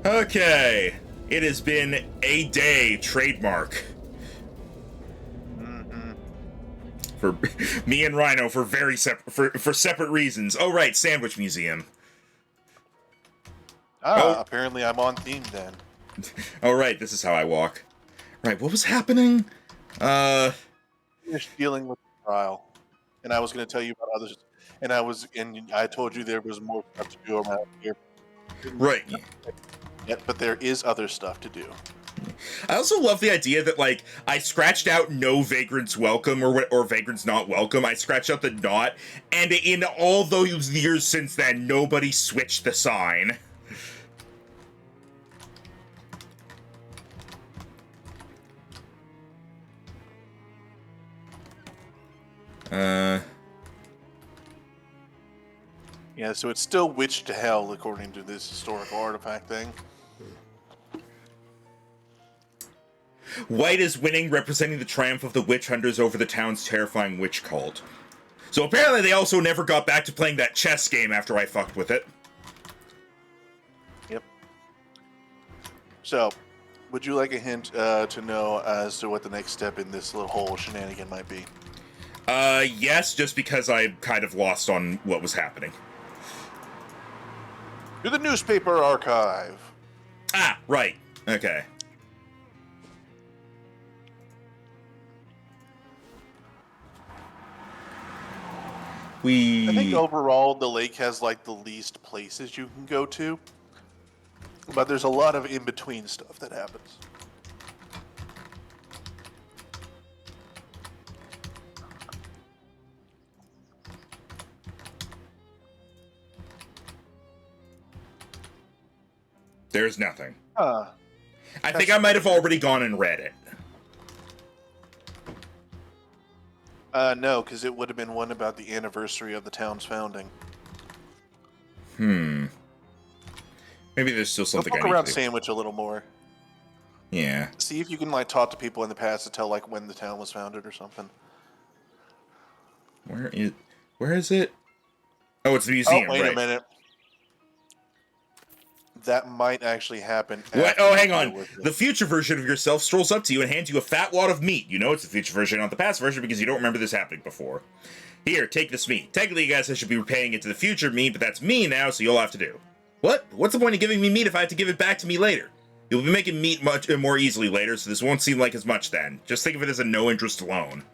Okay. It has been a day, trademark. For me and Rhino for very for separate reasons. Oh right, Sandwich Museum. Oh, Apparently I'm on theme then. oh right, this is how I walk. Right, what was happening? Finished dealing with the trial, and I was going to tell you about others, and I told you there was more stuff to do around here. Right. Yet, but there is other stuff to do. I also love the idea that, like, I scratched out no vagrants welcome or vagrants not welcome. I scratched out the not, and in all those years since then, nobody switched the sign. Yeah, so it's still witched to hell according to this historical artifact thing. White is winning, representing the triumph of the witch hunters over the town's terrifying witch cult. So apparently they also never got back to playing that chess game after I fucked with it. Yep. So, would you like a hint to know as to what the next step in this little whole shenanigan might be? Yes, just because I kind of lost on what was happening. To the newspaper archive. Ah, right. Okay. I think overall the lake has like the least places you can go to, but there's a lot of in-between stuff that happens. There's nothing. I think I might have already gone and read it. No, because it would have been one about the anniversary of the town's founding. Maybe there's still something I look need around to do. Sandwich a little more. Yeah. See if you can like talk to people in the past to tell like when the town was founded or something. Where is it? Oh, it's the museum, Wait right. a minute. That might actually happen. What? Oh, hang on. The future version of yourself strolls up to you and hands you a fat wad of meat. You know it's the future version, not the past version, because you don't remember this happening before. Here, take this meat. Technically, I guess I should be repaying it to the future me, but that's me now, so you'll have to do. What? What's the point of giving me meat if I have to give it back to me later? You'll be making meat much more easily later, so this won't seem like as much then. Just think of it as a no-interest loan.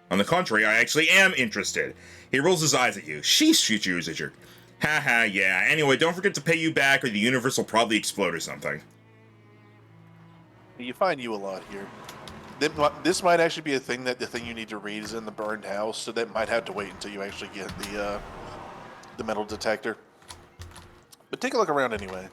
On the contrary, I actually am interested. He rolls his eyes at you. Sheesh, future user. Haha, yeah. Anyway, don't forget to pay you back or the universe will probably explode or something. You find you a lot here. This might actually be a thing that the thing you need to read is in the burned house, so that might have to wait until you actually get the metal detector. But take a look around anyway.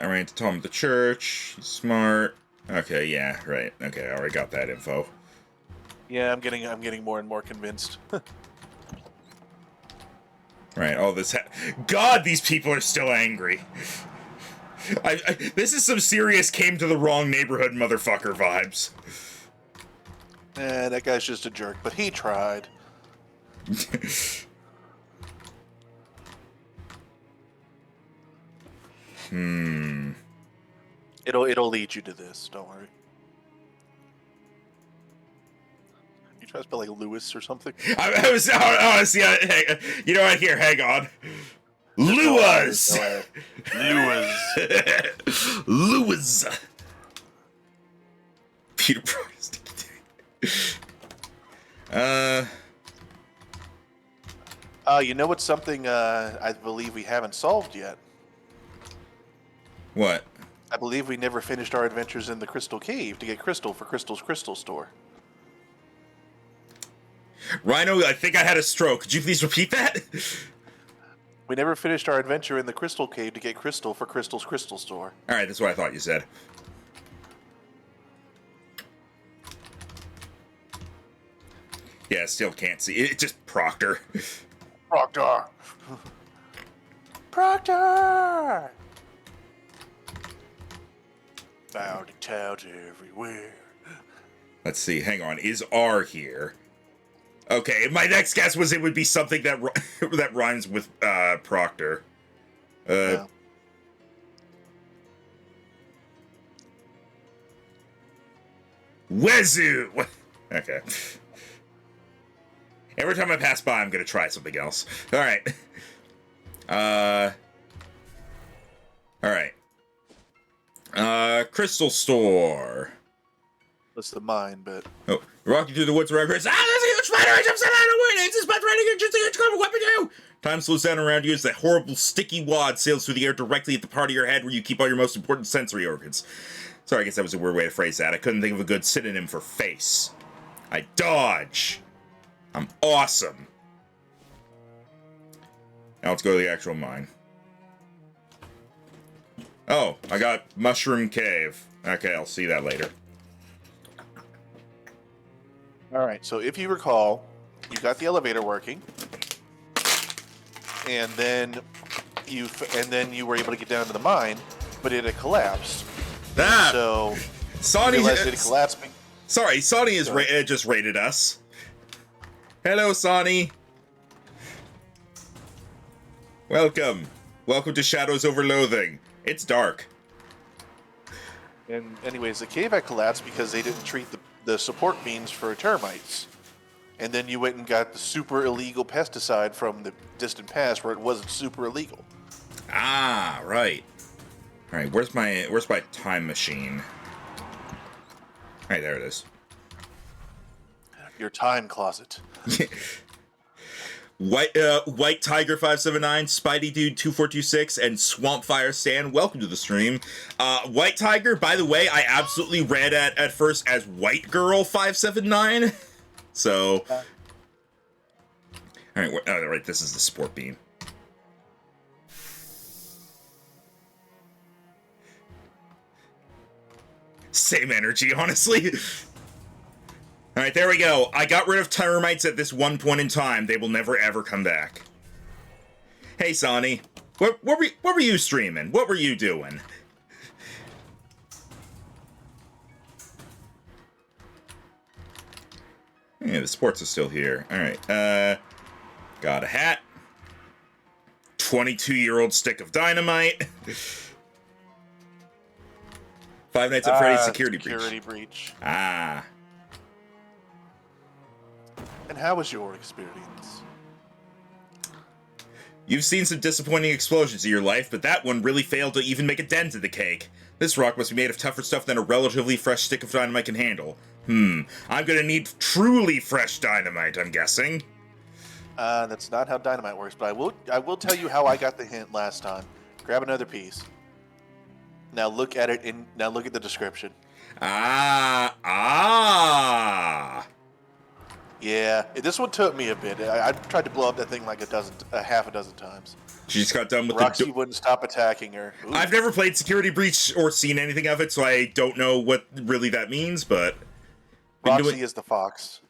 Alright, to Tom at the church. He's smart. Okay, yeah, right. Okay, I already got that info. Yeah, I'm getting more and more convinced. Right, all this God, these people are still angry. This is some serious came to the wrong neighborhood motherfucker vibes. That guy's just a jerk, but he tried. It'll lead you to this, don't worry. You try to spell like Lewis or something? I was honestly, you know what? Here, hang on. Lewis. Lewis. Peter Price. You know what's something I believe we haven't solved yet? What? I believe we never finished our adventures in the Crystal Cave to get crystal for Crystal's Crystal Store. Rhino, I think I had a stroke. Could you please repeat that? We never finished our adventure in the Crystal Cave to get crystal for Crystal's Crystal Store. Alright, that's what I thought you said. Yeah, still can't see. It's just Proctor. Proctor! Proctor! Bounty towns everywhere. Let's see, hang on. Is R here? Okay, my next guess was it would be something that that rhymes with Proctor. Yeah. Wazoo! Okay. Every time I pass by, I'm gonna try something else. Alright. Alright. Crystal Store. That's the mine, but... Oh, walking through the woods around Chris. Ah, there's a huge spider! I jumped out of the way! It's a spider trying to get just a huge cover! What do you do? Time slows down around you as that horrible sticky wad sails through the air directly at the part of your head where you keep all your most important sensory organs. Sorry, I guess that was a weird way to phrase that. I couldn't think of a good synonym for face. I dodge. I'm awesome. Now let's go to the actual mine. Oh, I got Mushroom Cave. Okay, I'll see that later. All right, so if you recall, you got the elevator working, and then you were able to get down to the mine, but it had collapsed. Ah! So Sonny you realized it had collapsed. Sorry, Sonny is just raided us. Hello, Sonny. Welcome. Welcome to Shadows Over Loathing. It's dark. And anyways, the cave had collapsed because they didn't treat the support beams for termites. And then you went and got the super illegal pesticide from the distant past where it wasn't super illegal. Ah, right. All right, where's my time machine? All right, there it is. Your time closet. White Tiger 579, Spidey Dude 2426, and Swampfire Stan, welcome to the stream. White Tiger, by the way, I absolutely read at first as White Girl 579. So, all right, this is the sport beam. Same energy, honestly. All right, there we go. I got rid of termites at this one point in time. They will never ever come back. Hey, Sonny, what were you streaming? What were you doing? Yeah, the sports is still here. All right, got a hat. 22-year-old stick of dynamite. Five Nights at Freddy's security breach. Ah. And how was your experience? You've seen some disappointing explosions in your life, but that one really failed to even make a dent in the cake. This rock must be made of tougher stuff than a relatively fresh stick of dynamite can handle. I'm gonna need truly fresh dynamite, I'm guessing. That's not how dynamite works, but I will tell you how I got the hint last time. Grab another piece. Now look at it now look at the description. Ah. Yeah, this one took me a bit. I tried to blow up that thing like half a dozen times. She just got done with Roxy wouldn't stop attacking her. Ooh. I've never played Security Breach or seen anything of it, so I don't know what really that means, but... Roxy is the fox.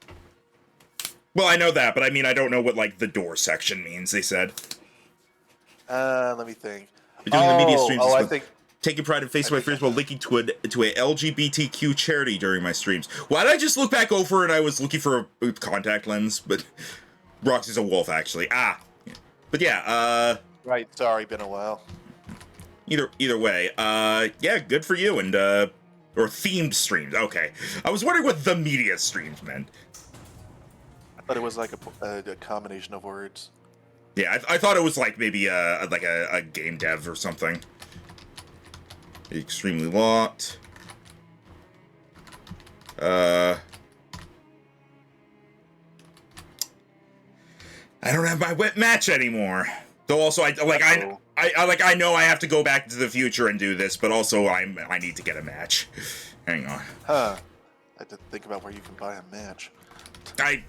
Well, I know that, but I mean, I don't know what, like, the door section means, they said. Let me think. We're doing the media streams. I think... Taking pride in facing my fears while linking to a LGBTQ charity during my streams. Why did I just look back over and I was looking for a contact lens? But Roxy's a wolf, actually. But yeah, Right, sorry, been a while. Either way, yeah, good for you, and, or themed streams, okay. I was wondering what the media streams meant. I thought it was like a combination of words. Yeah, I thought it was like maybe a game dev or something. Extremely locked. I don't have my whip match anymore. Though also I know I have to go back to the future and do this, but also I need to get a match. Hang on. Huh. I had to think about where you can buy a match. I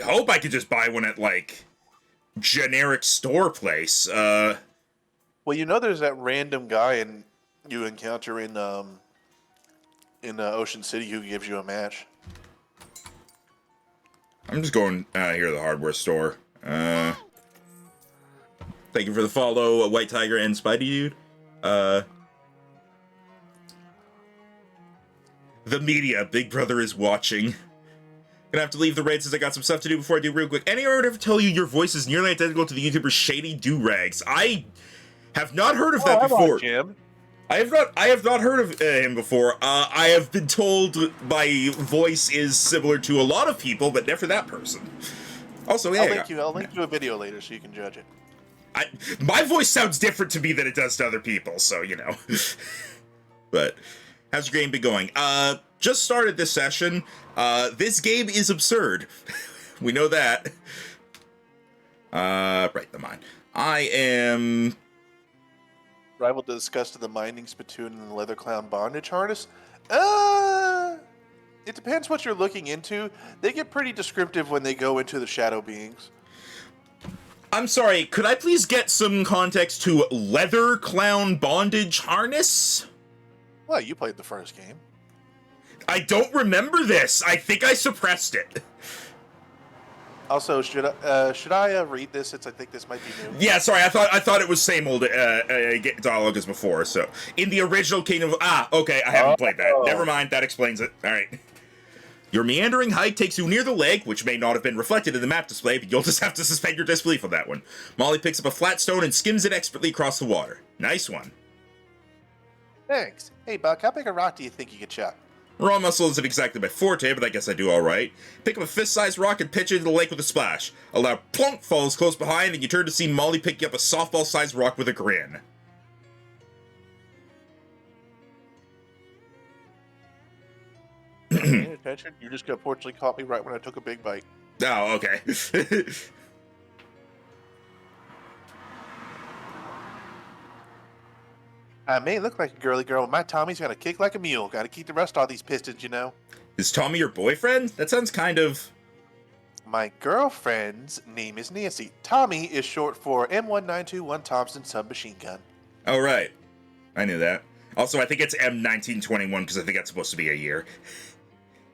hope I could just buy one at like generic store place. Well, you know there's that random guy you encounter in Ocean City who gives you a match. I'm just going here to the hardware store. Thank you for the follow, White Tiger and Spidey Dude. The media, Big Brother is watching. Gonna have to leave the raid since I got some stuff to do before I do real quick. Anyone would ever tell you your voice is nearly identical to the YouTuber Shady Do-Rags? I have not heard of that before. Jim. I have not heard of him before. I have been told my voice is similar to a lot of people, but never that person. Also, yeah, I'll link you a video later so you can judge it. My voice sounds different to me than it does to other people, so you know. But how's your game been going? Just started this session. This game is absurd. We know that. Right, the mine. I am Rival to disgust of the mining spittoon and the leather clown bondage harness. It depends what you're looking into. They get pretty descriptive when they go into the shadow beings. I'm sorry, could I please get some context to leather clown bondage harness? Well, you played the first game. I don't remember this. I think I suppressed it. Also, should I read this since I think this might be new? Yeah, sorry. I thought it was same old dialogue as before. So in the original Kingdom, okay, I haven't played that. Never mind. That explains it. All right. Your meandering height takes you near the lake, which may not have been reflected in the map display, but you'll just have to suspend your disbelief on that one. Molly picks up a flat stone and skims it expertly across the water. Nice one. Thanks. Hey, Buck, how big a rock do you think you could chuck? Raw muscle isn't exactly my forte, but I guess I do alright. Pick up a fist-sized rock and pitch it into the lake with a splash. A loud plunk falls close behind, and you turn to see Molly pick up a softball-sized rock with a grin. Paying attention? You just unfortunately caught me right when I took a big bite. Oh, okay. I may look like a girly girl, but my Tommy's got to kick like a mule. Got to keep the rest off these pistons, you know. Is Tommy your boyfriend? That sounds kind of... My girlfriend's name is Nancy. Tommy is short for M1921 Thompson submachine gun. Oh, right. I knew that. Also, I think it's M1921 because I think that's supposed to be a year.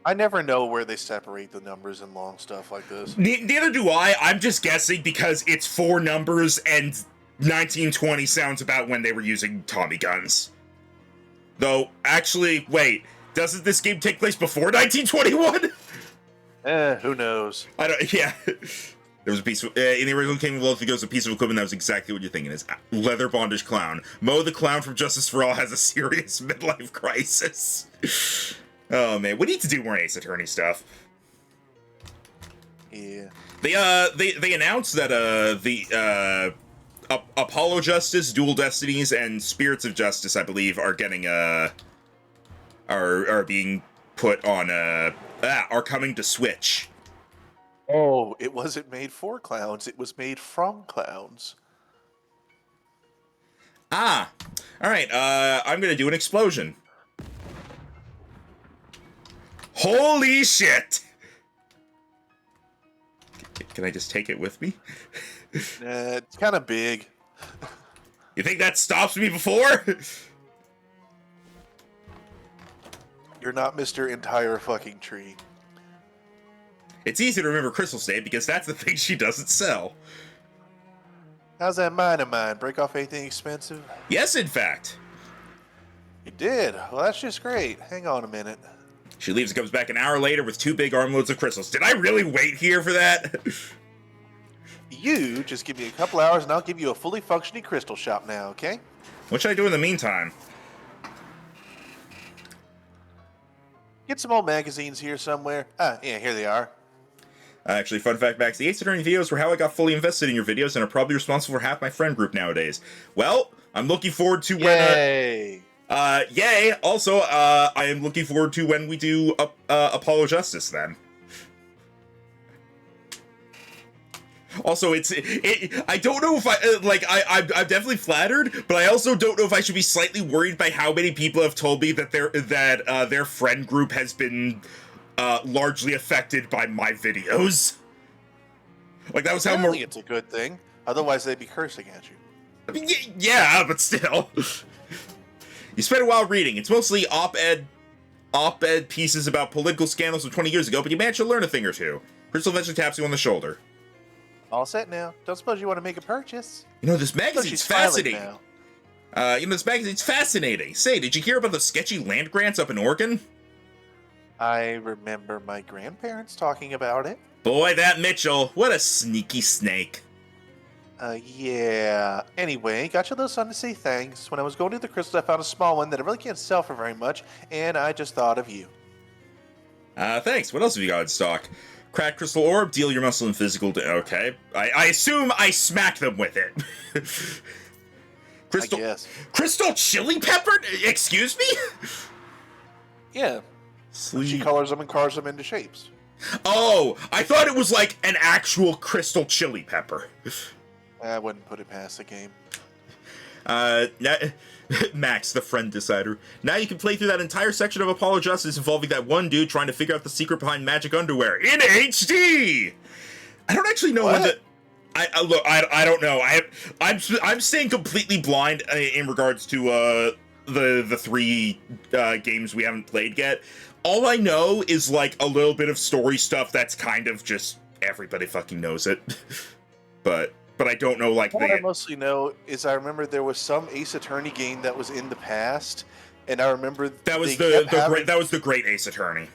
I never know where they separate the numbers in long stuff like this. Neither do I. I'm just guessing because it's 4 numbers and 1920 sounds about when they were using Tommy guns. Though, actually, wait. Doesn't this game take place before 1921? Who knows? I don't. Yeah. There was a piece of, in the original Kingdom of Loathing, there was a piece of equipment that was exactly what you're thinking is leather bondage clown. Mo the clown from Justice for All has a serious midlife crisis. Oh man, we need to do more Ace Attorney stuff. Yeah. They announced that the Apollo Justice, Dual Destinies, and Spirits of Justice, I believe, are getting are being put on are coming to Switch. Oh, it wasn't made for clowns. It was made from clowns. Ah, all right. I'm gonna do an explosion. Holy shit! Can I just take it with me? It's kind of big. You think that stops me before? You're not Mr. Entire fucking tree. It's easy to remember Crystal State because that's the thing she doesn't sell. How's that mine of mine? Break off anything expensive? Yes, in fact. You did? Well, that's just great. Hang on a minute. She leaves and comes back an hour later with 2 big armloads of crystals. Did I really wait here for that? You just give me a couple hours and I'll give you a fully functioning crystal shop now, okay? What should I do in the meantime? Get some old magazines here somewhere. Ah, yeah, here they are. Actually, fun fact, Max, the Ace Attorney videos were how I got fully invested in your videos and are probably responsible for half my friend group nowadays. Well, I'm looking forward to when... Yay! Yay! Also, I am looking forward to when we do Apollo Justice, then. Also, I don't know if I'm definitely flattered, but I also don't know if I should be slightly worried by how many people have told me that their friend group has been largely affected by my videos. Like, that was how Apparently it's a good thing. Otherwise, they'd be cursing at you. I mean, yeah, but still. You spend a while reading. It's mostly op-ed pieces about political scandals from 20 years ago, but you managed to learn a thing or two. Crystal eventually taps you on the shoulder. All set now. Don't suppose you want to make a purchase? You know, this magazine's fascinating. Now. This magazine's fascinating. Say, did you hear about the sketchy land grants up in Oregon? I remember my grandparents talking about it. Boy, that Mitchell, what a sneaky snake. Yeah. Anyway, got your little son to say thanks. When I was going to the crystal, I found a small one that I really can't sell for very much, and I just thought of you. Thanks. What else have you got in stock? Cracked crystal orb, deal your muscle and physical okay. I assume I smack them with it. Crystal, I guess. Crystal chili pepper? Excuse me? Yeah. She colors them and carves them into shapes. Oh, I thought it was like an actual crystal chili pepper. I wouldn't put it past the game. Max, the friend decider. Now you can play through that entire section of Apollo Justice involving that one dude trying to figure out the secret behind magic underwear in HD. I don't actually know when the. I don't know. I'm staying completely blind in regards to the three games we haven't played yet. All I know is like a little bit of story stuff that's kind of just everybody fucking knows it. but I don't know like what I mostly know is I remember there was some Ace Attorney game that was in the past, and I remember that was the great Ace Attorney.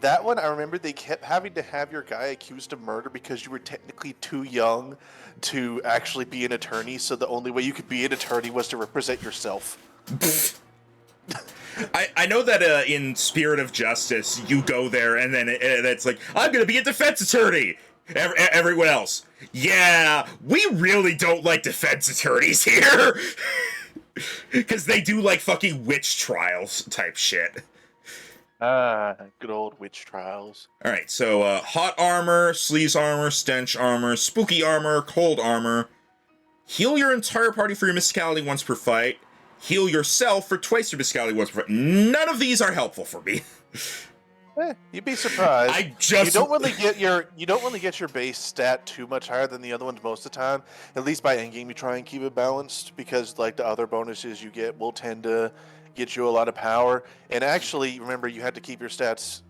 That one, I remember they kept having to have your guy accused of murder because you were technically too young to actually be an attorney, so the only way you could be an attorney was to represent yourself. I know that in Spirit of Justice, you go there and then it's like, I'm going to be a defense attorney. Everyone else, yeah, we really don't like defense attorneys here. Because they do like fucking witch trials type shit. Good old witch trials. Alright, so hot armor, sleaze armor, stench armor, spooky armor, cold armor. Heal your entire party for your mysticality once per fight. Heal yourself for twice your mysticality once per fight. None of these are helpful for me. You'd be surprised. You don't really get your base stat too much higher than the other ones most of the time. At least by endgame, you try and keep it balanced because like the other bonuses you get will tend to get you a lot of power. And actually, remember, you had to keep your stats.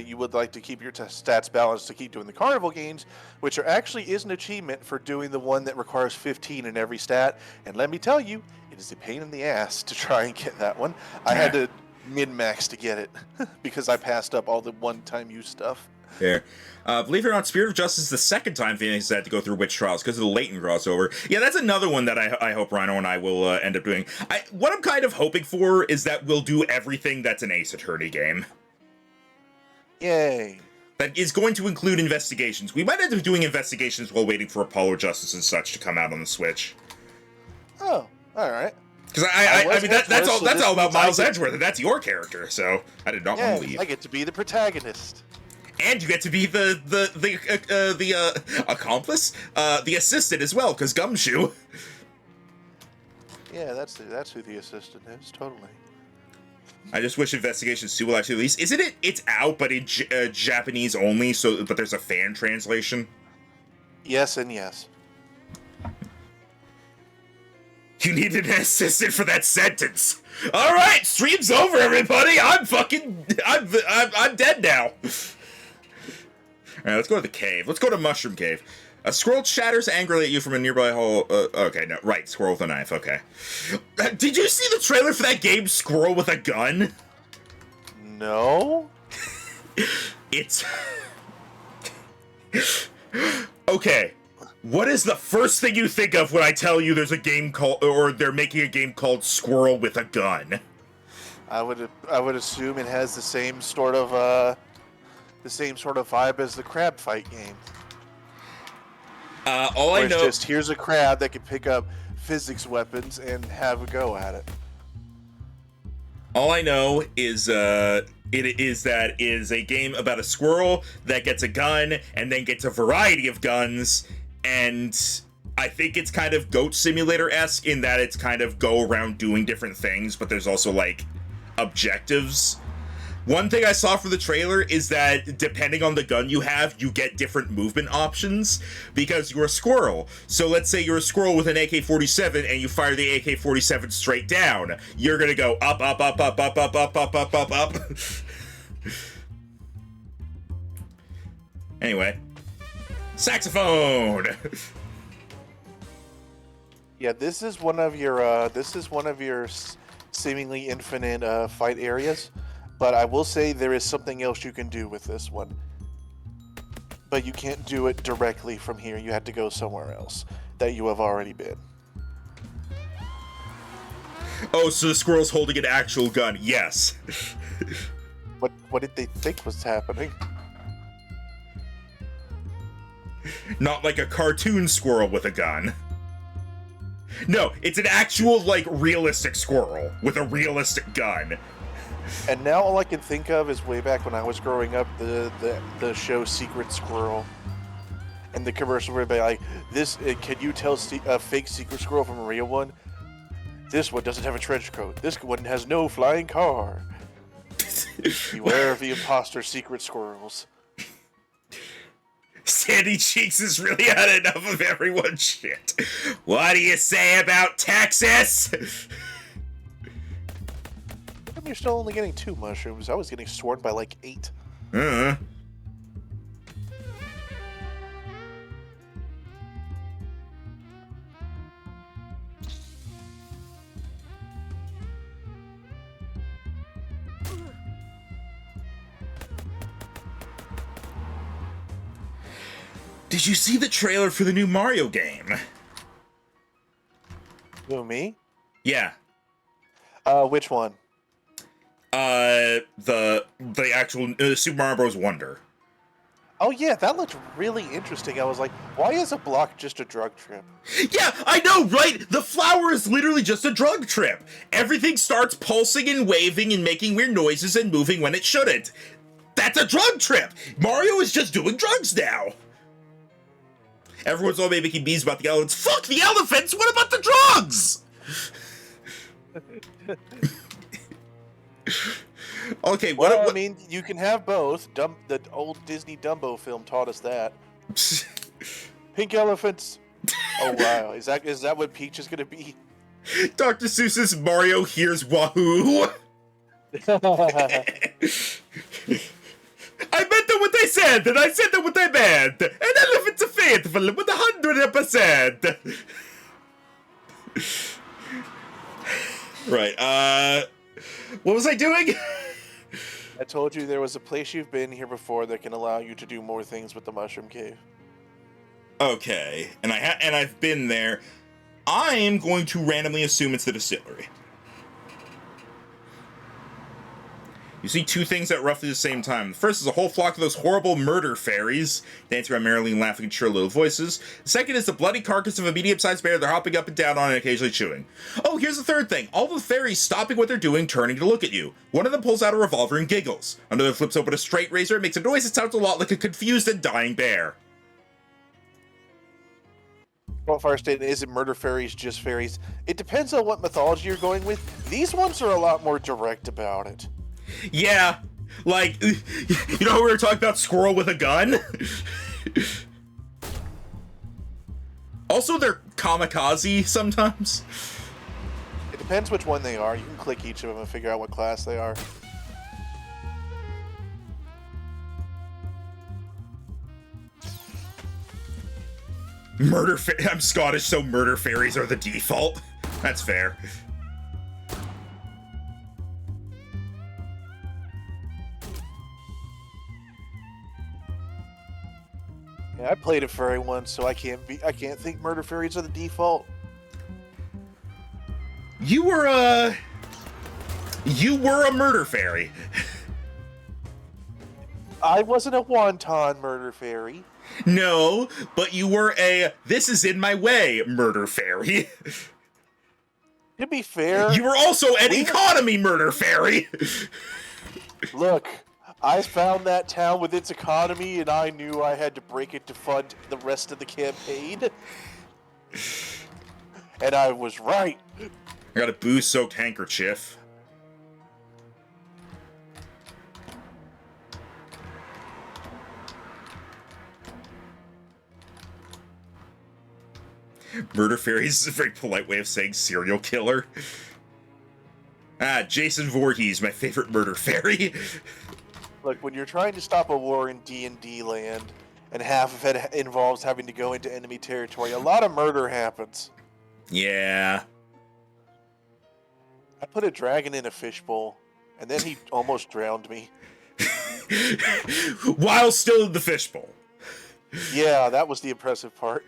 You would like to keep your stats balanced to keep doing the carnival games, which actually is an achievement for doing the one that requires 15 in every stat. And let me tell you, it is a pain in the ass to try and get that one. I had to min-max to get it because I passed up all the one-time use stuff. There. Believe it or not, Spirit of Justice is the second time Phoenix had to go through Witch Trials because of the Leighton crossover. Yeah, that's another one that I hope Rhino and I will end up doing. What I'm kind of hoping for is that we'll do everything that's an Ace Attorney game. Yay. That is going to include investigations. We might end up doing investigations while waiting for Apollo Justice and such to come out on the Switch. Oh, all right. Because I mean that's all about Miles Edgeworth, and that's your character, so I did not want to leave. I get to be the protagonist. And you get to be the accomplice, the assistant as well, because Gumshoe. Yeah, that's who the assistant is. Totally. I just wish Investigations 2 will actually release. Isn't it? It's out, but in Japanese only. But there's a fan translation. Yes and yes. You needed an assistant for that sentence. All right, stream's over, everybody. I'm dead now. All right, let's go to the cave. Let's go to Mushroom Cave. A squirrel shatters angrily at you from a nearby hole. Okay, no, right, squirrel with a knife. Okay. Did you see the trailer for that game, Squirrel with a Gun? No. It's okay. What is the first thing you think of when I tell you there's a game called, or they're making a game called Squirrel with a Gun? I would assume it has the same sort of vibe as the crab fight game. All I know, just here's a crab that can pick up physics weapons and have a go at it. All I know is it is a game about a squirrel that gets a gun and then gets a variety of guns. And I think it's kind of Goat Simulator-esque in that it's kind of go around doing different things, but there's also, like, objectives. One thing I saw from the trailer is that depending on the gun you have, you get different movement options because you're a squirrel. So let's say you're a squirrel with an AK-47 and you fire the AK-47 straight down. You're gonna go up, up, up, up, up, up, up, up, up, up, up. Anyway. Saxophone. Yeah, this is one of your seemingly infinite fight areas. But I will say there is something else you can do with this one. But you can't do it directly from here. You have to go somewhere else that you have already been. Oh, so the squirrel's holding an actual gun. Yes. What did they think was happening? Not like a cartoon squirrel with a gun. No, it's an actual, like, realistic squirrel with a realistic gun. And now all I can think of is way back when I was growing up, the show Secret Squirrel. And the commercial would be like, can you tell a fake Secret Squirrel from a real one? This one doesn't have a trench coat. This one has no flying car. Beware of the imposter secret squirrels. Sandy Cheeks has really had enough of everyone's shit. What do you say about Texas? You're still only getting 2 mushrooms. I was getting swarmed by like 8. Did you see the trailer for the new Mario game? Who, me? Yeah. Which one? The actual Super Mario Bros. Wonder. Oh yeah, that looked really interesting. I was like, why is a block just a drug trip? Yeah, I know, right? The flower is literally just a drug trip. Everything starts pulsing and waving and making weird noises and moving when it shouldn't. That's a drug trip! Mario is just doing drugs now! Everyone's all making bees about the elephants. Fuck the elephants! What about the drugs? Okay, I mean, you can have both. The old Disney Dumbo film taught us that. Pink elephants. Oh wow, is that what Peach is gonna be? Dr. Seuss's Mario Hears Wahoo. I meant them what they said, and I said them what they meant. An elephant's a faithful with 100%. Right, what was I doing? I told you there was a place you've been here before that can allow you to do more things with the Mushroom Cave. Okay, and I've been there. I am going to randomly assume it's the distillery. You see 2 things at roughly the same time. The first is a whole flock of those horrible murder fairies, dancing around merrily and laughing in shrill little voices. The second is the bloody carcass of a medium-sized bear they're hopping up and down on and occasionally chewing. Oh, here's the third thing. All the fairies stopping what they're doing, turning to look at you. One of them pulls out a revolver and giggles. Another flips open a straight razor and makes a noise that sounds a lot like a confused and dying bear. Well, fire statement, isn't murder fairies just fairies? It depends on what mythology you're going with. These ones are a lot more direct about it. Yeah, like, you know how we were talking about squirrel with a gun? Also, they're kamikaze sometimes. It depends which one they are. You can click each of them and figure out what class they are. I'm Scottish, so murder fairies are the default. That's fair. Yeah, I played a fairy once, so I can't think murder fairies are the default. You were a murder fairy. I wasn't a wonton murder fairy. No, but you were a this is in my way murder fairy. To be fair, You were also an economy murder fairy. Look, I found that town with its economy, and I knew I had to break it to fund the rest of the campaign. And I was right. I got a booze-soaked handkerchief. Murder fairies is a very polite way of saying serial killer. Ah, Jason Voorhees, my favorite murder fairy. Look, when you're trying to stop a war in D&D land, and half of it involves having to go into enemy territory, a lot of murder happens. Yeah. I put a dragon in a fishbowl. And then he almost drowned me. While still in the fishbowl. Yeah, that was the impressive part.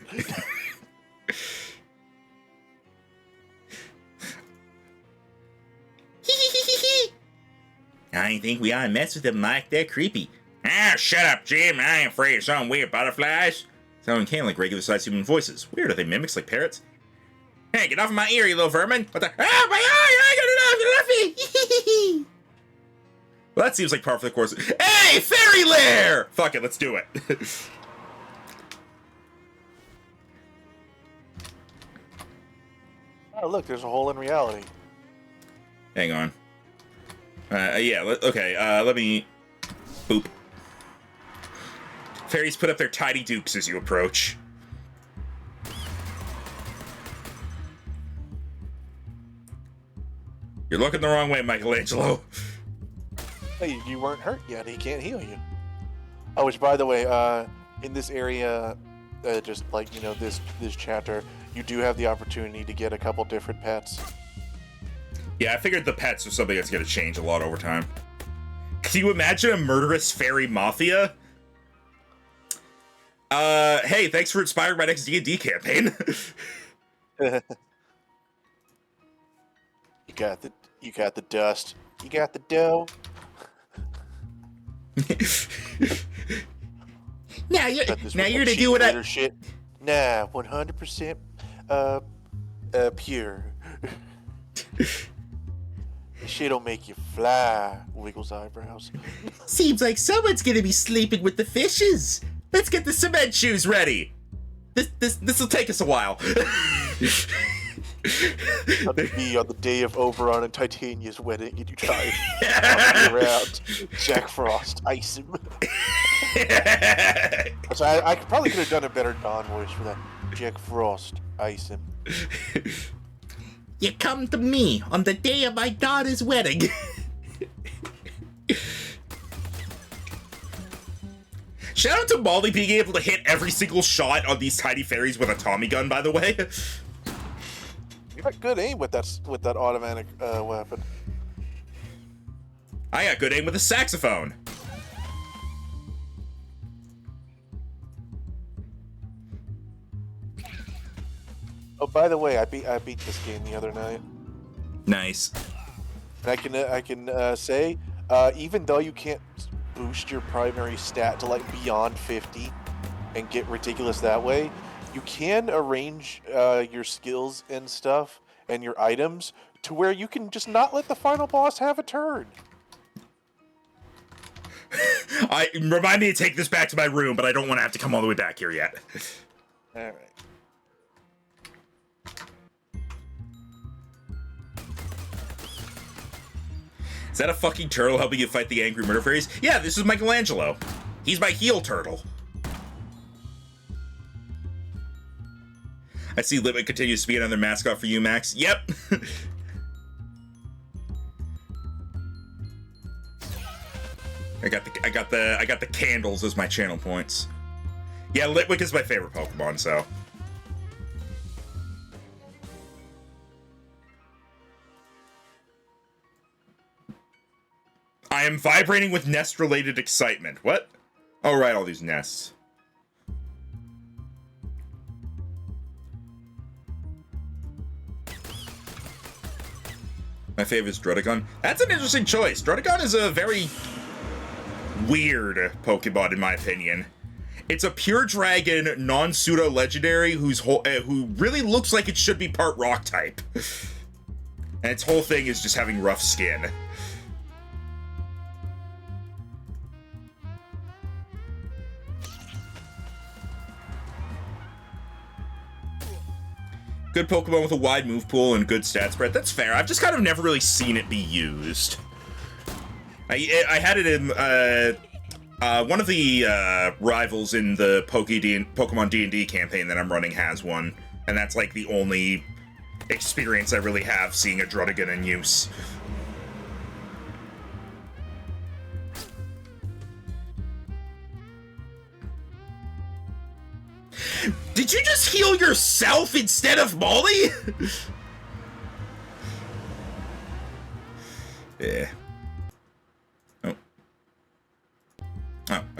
I think we ought to mess with them like they're creepy. Ah, shut up, Jim. I ain't afraid of some weird butterflies. Sounding kind of like regular-sized human voices. Weird, are they mimics like parrots? Hey, get off of my ear, you little vermin. What the? Ah, my eye! I got it off! Well, that seems like par for the course. Hey, fairy lair! Fuck it, let's do it. Oh, look, there's a hole in reality. Hang on. Yeah, let me... Boop. Fairies put up their tidy dukes as you approach. You're looking the wrong way, Michelangelo. Hey, you weren't hurt yet. He can't heal you. Oh, which, by the way, in this area, just like, you know, this chapter, you do have the opportunity to get a couple different pets. Yeah, I figured the pets are something that's going to change a lot over time. Can you imagine a murderous fairy mafia? Hey, thanks for inspiring my next D&D campaign. You got the dust. You got the dough. now you're to do what I... Shit. Nah, 100% pure. Shit'll make you fly. Wiggles eyebrows. Seems like someone's gonna be sleeping with the fishes. Let's get the cement shoes ready. This'll take us a while. On the day of Oberon and Titania's wedding, and you try around Jack Frost, ice him. So I probably could have done a better Don voice for that. Jack Frost, ice him. You come to me on the day of my daughter's wedding. Shout out to Molly being able to hit every single shot on these tiny fairies with a Tommy gun, by the way. You got good aim with that automatic weapon. I got good aim with a saxophone. Oh, by the way, I beat this game the other night. Nice. And I can say, even though you can't boost your primary stat to like beyond 50 and get ridiculous that way, you can arrange your skills and stuff and your items to where you can just not let the final boss have a turn. Remind me to take this back to my room, but I don't want to have to come all the way back here yet. All right. Is that a fucking turtle helping you fight the angry murder fairies? Yeah, this is Michelangelo. He's my heel turtle. I see Litwick continues to be another mascot for you, Max. Yep. I got the candles as my channel points. Yeah, Litwick is my favorite Pokemon, so. I am vibrating with nest-related excitement. What? Oh, right, all these nests. My favorite is Druddigon. That's an interesting choice. Druddigon is a very weird Pokemon, in my opinion. It's a pure dragon, non-pseudo legendary who really looks like it should be part rock type. And its whole thing is just having rough skin. Good Pokemon with a wide move pool and good stat spread. That's fair. I've just kind of never really seen it be used. I had it in one of the rivals in the Pokemon D&D campaign that I'm running has one, and that's like the only experience I really have seeing a Druddigon in use. Did you just heal yourself instead of Molly? Yeah.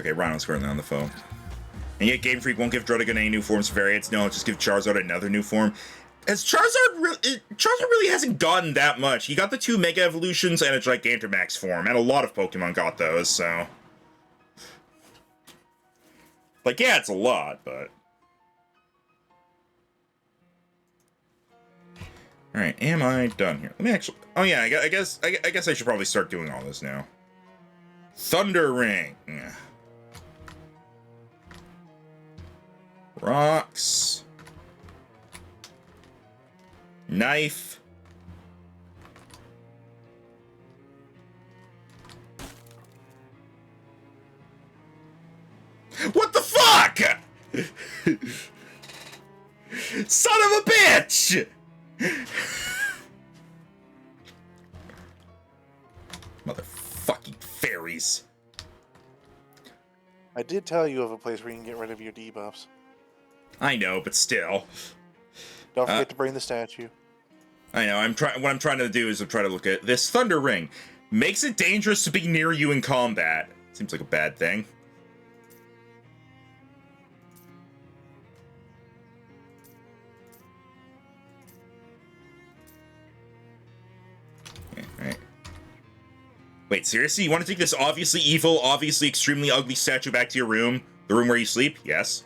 Okay, Rhino's currently on the phone. And yet Game Freak won't give Druddigon any new forms variants. No, just give Charizard another new form. As Charizard really hasn't gotten that much. He got the 2 Mega Evolutions and a Gigantamax form, and a lot of Pokemon got those, so... Like, yeah, it's a lot, but... Alright, am I done here? Let me actually... Oh yeah, I guess I should probably start doing all this now. Thunder Ring. Rocks. Knife. What the fuck? Son of a bitch! Motherfucking fairies. I did tell you of a place where you can get rid of your debuffs. I know, but still. Don't forget to bring the statue. I know. What I'm trying to do is I'm trying to look at this Thunder Ring. Makes it dangerous to be near you in combat. Seems like a bad thing. Yeah, right. Wait, seriously? You want to take this obviously evil, obviously extremely ugly statue back to your room? The room where you sleep? Yes.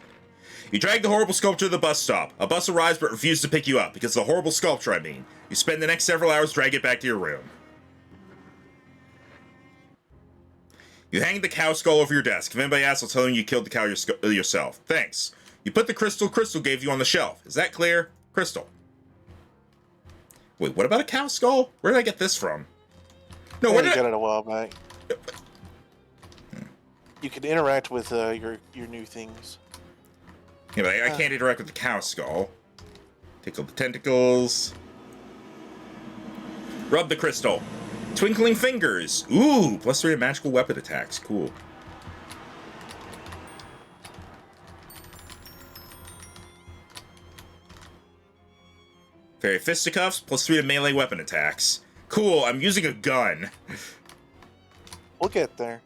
You drag the horrible sculpture to the bus stop. A bus arrives but refuses to pick you up, because the horrible sculpture, I mean. You spend the next several hours dragging it back to your room. You hang the cow skull over your desk. If anybody asks, I'll tell them you killed the cow yourself. Thanks. You put the crystal gave you on the shelf. Is that clear? Crystal. Wait, what about a cow skull? Where did I get this from? No, where did I got it a while back. You can interact with your new things. Yeah, but I can't interact with the cow skull. Tickle the tentacles. Rub the crystal. Twinkling fingers. Ooh, +3 to magical weapon attacks. Cool. Fairy fisticuffs, +3 to melee weapon attacks. Cool, I'm using a gun. We'll get there.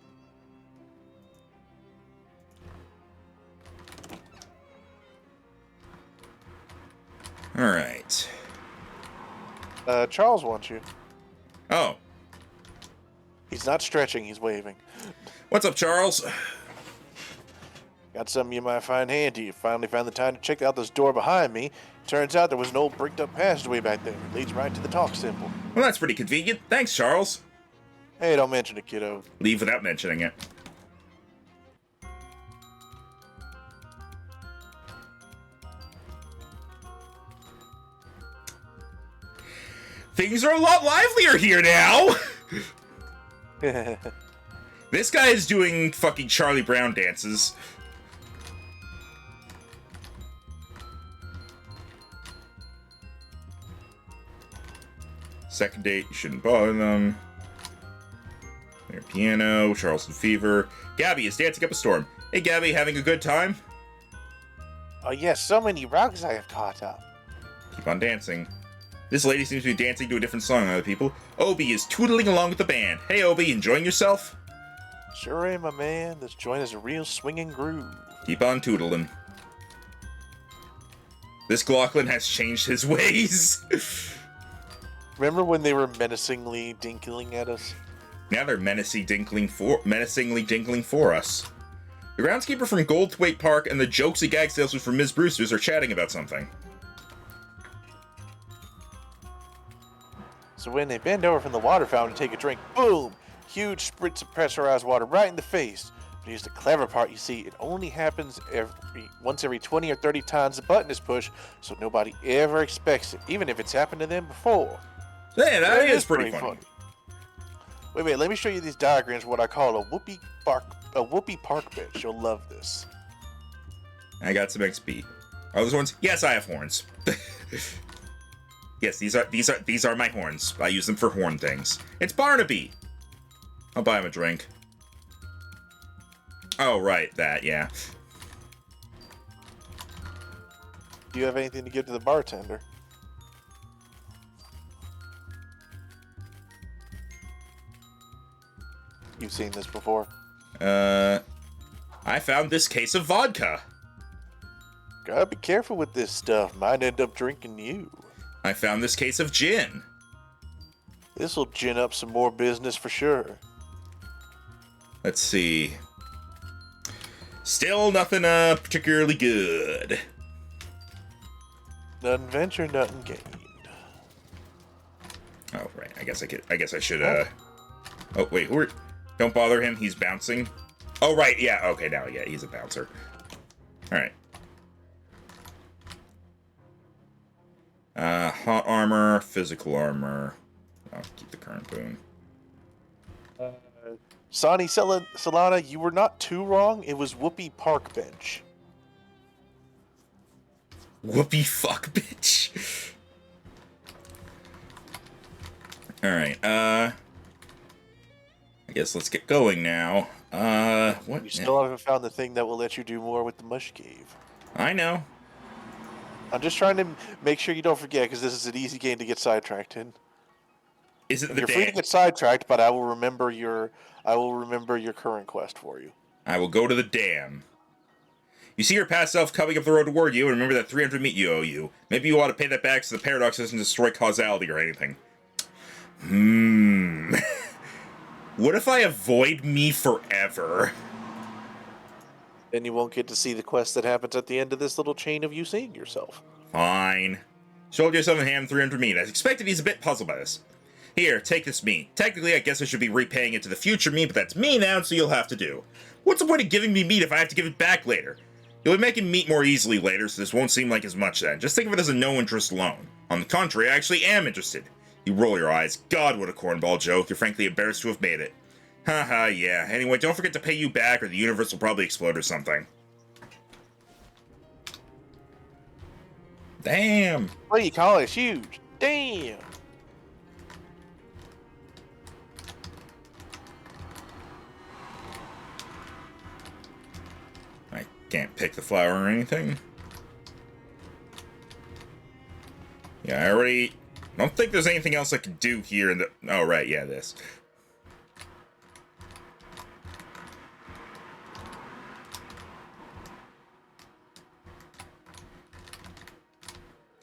Alright. Charles wants you. Oh. He's not stretching, he's waving. What's up, Charles? Got something you might find handy. You finally found the time to check out this door behind me. Turns out there was an old bricked up passageway back there. It leads right to the talk symbol. Well, that's pretty convenient. Thanks, Charles. Hey, don't mention it, kiddo. Leave without mentioning it. Things are a lot livelier here now! This guy is doing fucking Charlie Brown dances. Second date, you shouldn't bother them. Their piano, Charleston Fever. Gabby is dancing up a storm. Hey Gabby, having a good time? Oh yes, so many rugs I have caught up. Keep on dancing. This lady seems to be dancing to a different song than other people. Obi is tootling along with the band. Hey Obi, enjoying yourself? Sure am, my man. This joint is a real swinging groove. Keep on tootling. This Glocklin has changed his ways. Remember when they were menacingly dinkling at us? Now they're menacingly dinkling for us. The groundskeeper from Goldthwaite Park and the jokes and gag salesman from Ms. Brewster's are chatting about something. So when they bend over from the water fountain to take a drink, boom! Huge spritz of pressurized water right in the face. But here's the clever part, you see, it only happens once every 20 or 30 times the button is pushed, so nobody ever expects it, even if it's happened to them before. Yeah, that is pretty funny. Wait, let me show you these diagrams of what I call a whoopee park bench. You'll love this. I got some XP. Are those horns? Yes, I have horns. Yes, these are my horns. I use them for horn things. It's Barnaby. I'll buy him a drink. Oh, right, that, yeah. Do you have anything to give to the bartender? You've seen this before. I found this case of vodka. Gotta be careful with this stuff. Might end up drinking you. I found this case of gin. This'll gin up some more business for sure. Let's see. Still nothing particularly good. Nothing ventured, nothing gained. Oh right, I guess I should Oh wait, don't bother him, he's bouncing. Oh right, yeah, okay, now yeah, he's a bouncer. Alright. Hot armor, physical armor. I'll keep the current boon. Sonny Solana, you were not too wrong. It was Whoopi Park Bench. Whoopee fuck bitch. Alright, I guess let's get going now. What? You still haven't found the thing that will let you do more with the Mush Cave. I know. I'm just trying to make sure you don't forget, because this is an easy game to get sidetracked in. Is it the You're free to dam? get sidetracked, but I will remember your current quest for you. I will go to the dam. You see your past self coming up the road toward you, and remember that 300 meat you owe you. Maybe you ought to pay that back so the paradox doesn't destroy causality or anything. What if I avoid me forever? Then you won't get to see the quest that happens at the end of this little chain of you seeing yourself. Fine. Shoulder yourself in hand 300 meat. I expected he's a bit puzzled by this. Here, take this meat. Technically, I guess I should be repaying it to the future me, but that's me now, so you'll have to do. What's the point of giving me meat if I have to give it back later? You'll be making meat more easily later, so this won't seem like as much then. Just think of it as a no-interest loan. On the contrary, I actually am interested. You roll your eyes. God, what a cornball joke. You're frankly embarrassed to have made it. Haha, yeah. Anyway, don't forget to pay you back, or the universe will probably explode or something. Damn. What do you call it? Huge. Damn. I can't pick the flower or anything. Yeah, I already don't think there's anything else I can do here in the... Oh, right, yeah, this.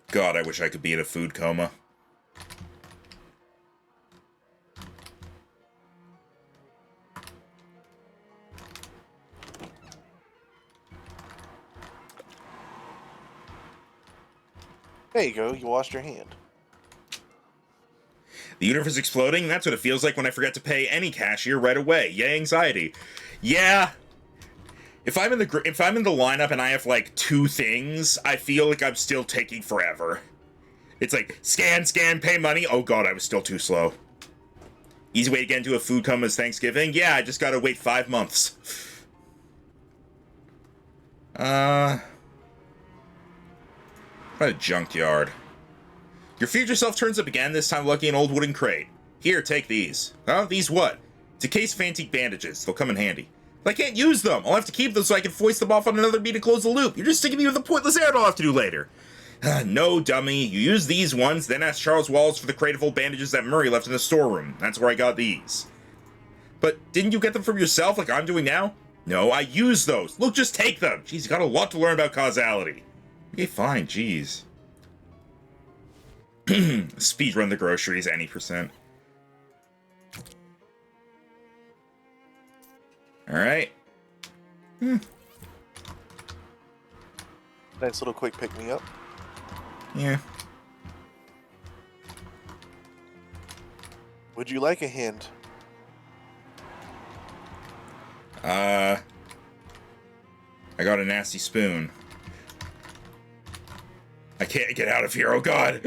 God, I wish I could be in a food coma. There you go. You washed your hand. The universe exploding? That's what it feels like when I forget to pay any cashier right away. Yay, anxiety. Yeah. If I'm in the lineup and I have like 2 things, I feel like I'm still taking forever. It's like scan, pay money. Oh god, I was still too slow. Easy way to get into a food coma is Thanksgiving. Yeah, I just gotta wait 5 months. What a junkyard. Your future self turns up again, this time lucky an old wooden crate. Here, take these. Huh? These what? It's a case of antique bandages. They'll come in handy. But I can't use them. I'll have to keep them so I can foist them off on another bee to close the loop. You're just sticking me with a pointless errand I'll have to do later. No, dummy. You use these ones, then ask Charles Wallace for the crate of old bandages that Murray left in the storeroom. That's where I got these. But didn't you get them from yourself like I'm doing now? No, I used those. Look, just take them. Jeez, you got a lot to learn about causality. Okay, fine, jeez. Speedrun the groceries, any %. Alright. Nice little quick pick me up. Yeah. Would you like a hint? I got a nasty spoon. I can't get out of here, oh god!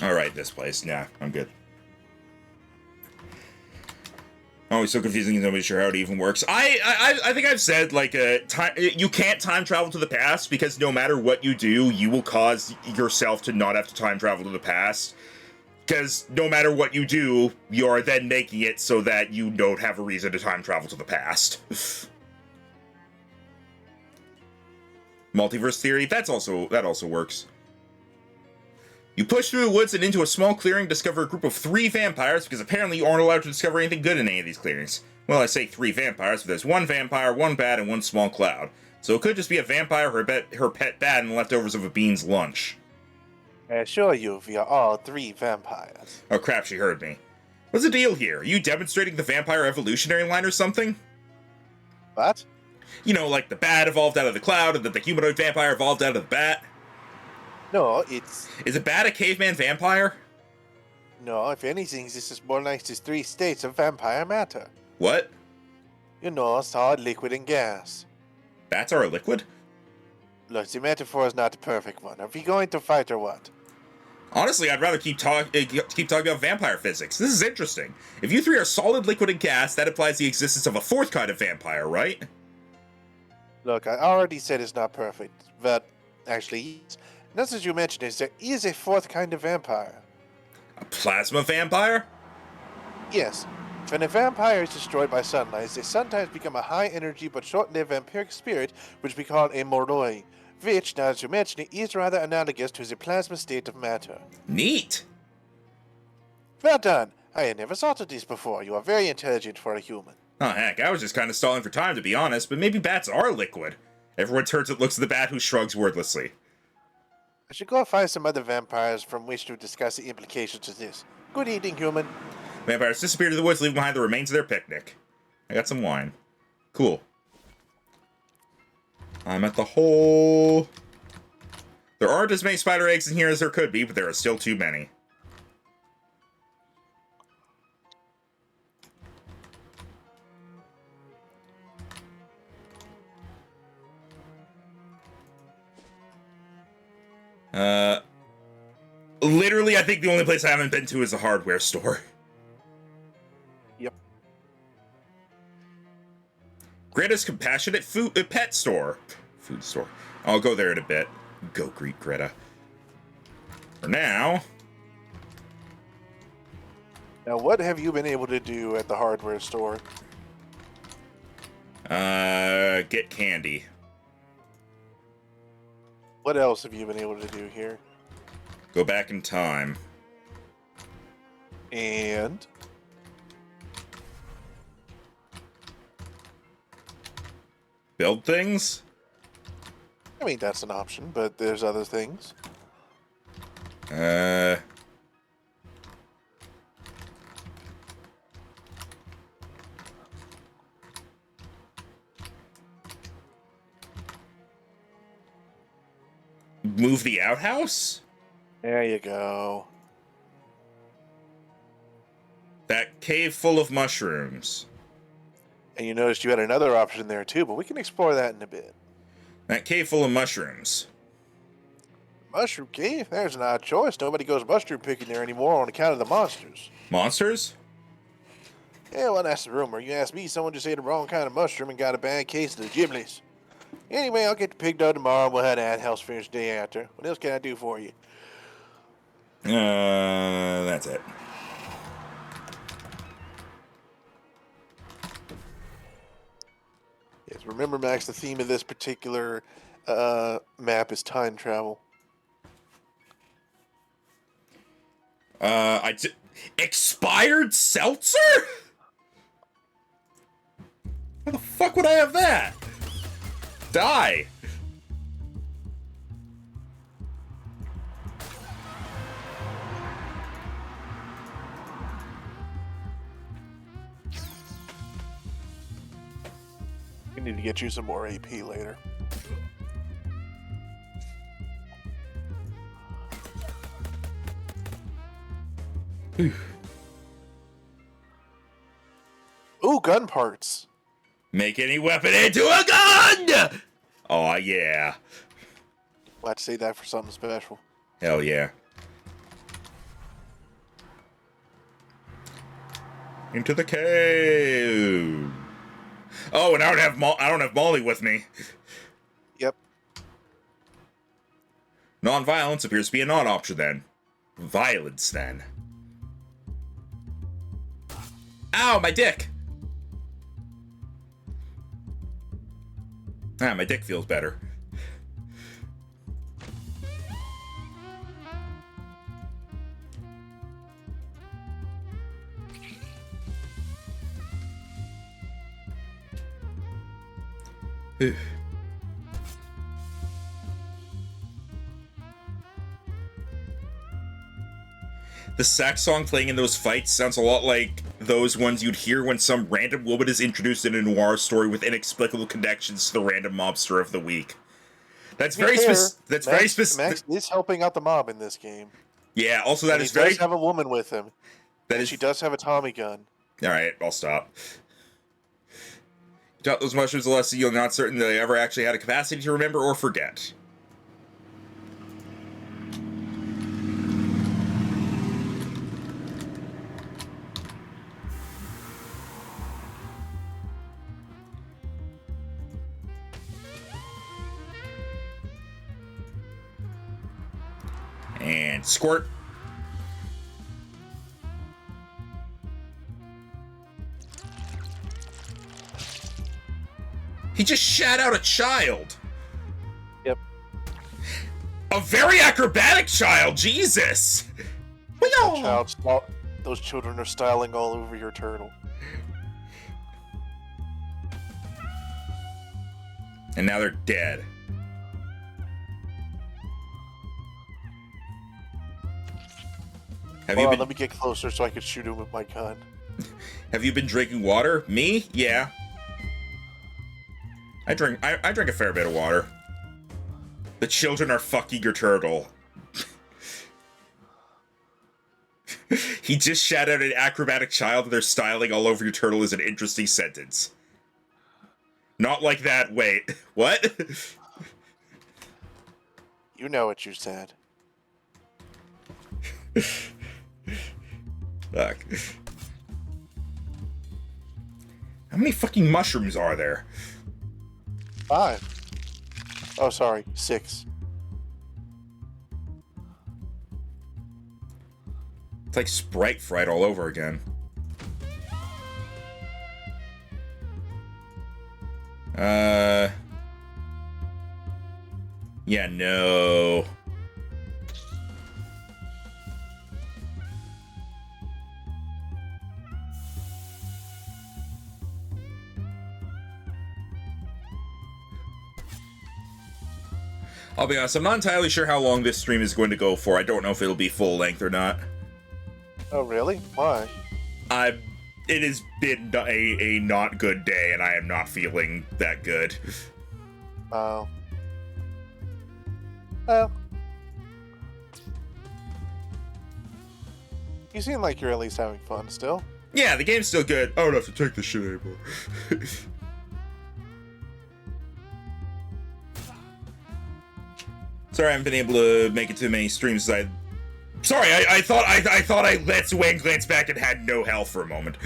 Alright, this place. Nah, I'm good. Oh, it's so confusing and nobody's sure how it even works. I think I've said, like, you can't time travel to the past because no matter what you do, you will cause yourself to not have to time travel to the past. Because no matter what you do, you're then making it so that you don't have a reason to time travel to the past. Multiverse theory, that also works. You push through the woods and into a small clearing, discover a group of 3 vampires, because apparently you aren't allowed to discover anything good in any of these clearings. Well, I say 3 vampires, but there's 1 vampire, 1 bat, and 1 small cloud. So it could just be a vampire, her pet bat, and leftovers of a bean's lunch. I assure you, we are all 3 vampires. Oh crap, she heard me. What's the deal here? Are you demonstrating the vampire evolutionary line or something? What? You know, like the bat evolved out of the cloud, and then the humanoid vampire evolved out of the bat? No, it's... Is a bat a caveman vampire? No, if anything, this is more like the 3 states of vampire matter. What? You know, solid, liquid, and gas. Bats are a liquid? Look, the metaphor is not the perfect one. Are we going to fight or what? Honestly, I'd rather keep talking about vampire physics. This is interesting. If you 3 are solid, liquid, and gas, that implies the existence of a 4th kind of vampire, right? Look, I already said it's not perfect, but actually, just as you mentioned, there is a 4th kind of vampire. A plasma vampire? Yes. When a vampire is destroyed by sunlight, they sometimes become a high-energy but short-lived vampiric spirit, which we call a moroi, which, now that you mention it, is rather analogous to the plasma state of matter. Neat! Well done. I had never thought of this before. You are very intelligent for a human. Oh heck, I was just kind of stalling for time, to be honest, but maybe bats are liquid. Everyone turns and looks at the bat, who shrugs wordlessly. I should go find some other vampires from which to discuss the implications of this. Good evening, human. Vampires disappear to the woods, leaving behind the remains of their picnic. I got some wine. Cool. I'm at the hole. There aren't as many spider eggs in here as there could be, but there are still too many. Literally, I think the only place I haven't been to is a hardware store. Yep. Greta's compassionate pet store. Food store. I'll go there in a bit. Go greet Greta. For now. Now, what have you been able to do at the hardware store? Get candy. What else have you been able to do here? Go back in time. And... build things? I mean, that's an option, but there's other things. Move the outhouse? There you go. That cave full of mushrooms. And you noticed you had another option there too, but we can explore that in a bit. That cave full of mushrooms. Mushroom cave? There's an odd choice. Nobody goes mushroom picking there anymore on account of the monsters. Monsters? Yeah, well, that's the rumor. You ask me, someone just ate the wrong kind of mushroom and got a bad case of the giblies. Anyway, I'll get the pig done tomorrow. We'll have the house finished the day after. What else can I do for you? That's it. Yes, remember, Max, the theme of this particular map is time travel. Expired seltzer? How the fuck would I have that? Die. We need to get you some more AP later. Ooh, gun parts. Make any weapon into a gun! Oh, yeah. We'll have to say that for something special. Hell yeah. Into the cave. Oh, and I don't have Molly with me. Yep. Non-violence appears to be a non-option then. Violence then. Ow, my dick! Ah, my dick feels better. The sax song playing in those fights sounds a lot like those ones you'd hear when some random woman is introduced in a noir story with inexplicable connections to the random mobster of the week. That's very specific. That's very specific. Max is helping out the mob in this game. Yeah. Also, that And is he very. does have a woman with him. That and is. she does have a Tommy gun. All right, I'll stop. You taught those mushrooms a lesson you're not certain they ever actually had a capacity to remember or forget. And squirt. He just shat out a child. Yep. A very acrobatic child, Jesus. Those children are styling all over your turtle. And now they're dead. Let me get closer so I can shoot him with my gun. Have you been drinking water? Me? Yeah. I drink a fair bit of water. The children are fucking your turtle. He just shat out an acrobatic child and they're styling all over your turtle is an interesting sentence. Not like that, wait. What? You know what you said. Fuck. How many fucking mushrooms are there? 5. Oh, sorry, 6. It's like Sprite Fright all over again. Yeah, no. I'll be honest, I'm not entirely sure how long this stream is going to go for. I don't know if it'll be full length or not. Oh, really? Why? It has been a not good day, and I am not feeling that good. Oh. Well. You seem like you're at least having fun still. Yeah, the game's still good. I don't have to take this shit anymore. Sorry, I haven't been able to make it to many streams as Sorry, I thought I let Wayne glance back and had no health for a moment.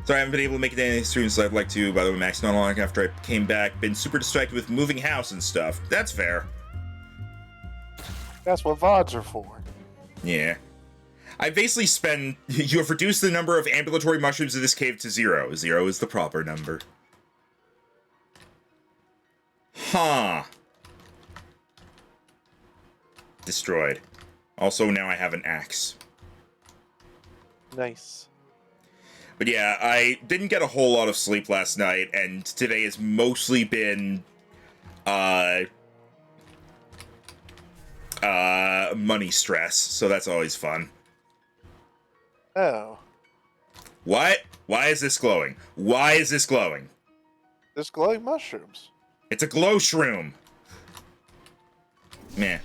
Sorry, I haven't been able to make it to any streams I'd like to. By the way, Max, not long after I came back, been super distracted with moving house and stuff. That's fair. That's what VODs are for. Yeah. I basically you have reduced the number of ambulatory mushrooms in this cave to 0. 0 is the proper number. Huh. Destroyed. Also, now I have an axe. Nice. But yeah, I didn't get a whole lot of sleep last night, and today has mostly been, money stress, so that's always fun. Oh. What? Why is this glowing? Why is this glowing? There's glowing mushrooms. It's a glow shroom. Meh.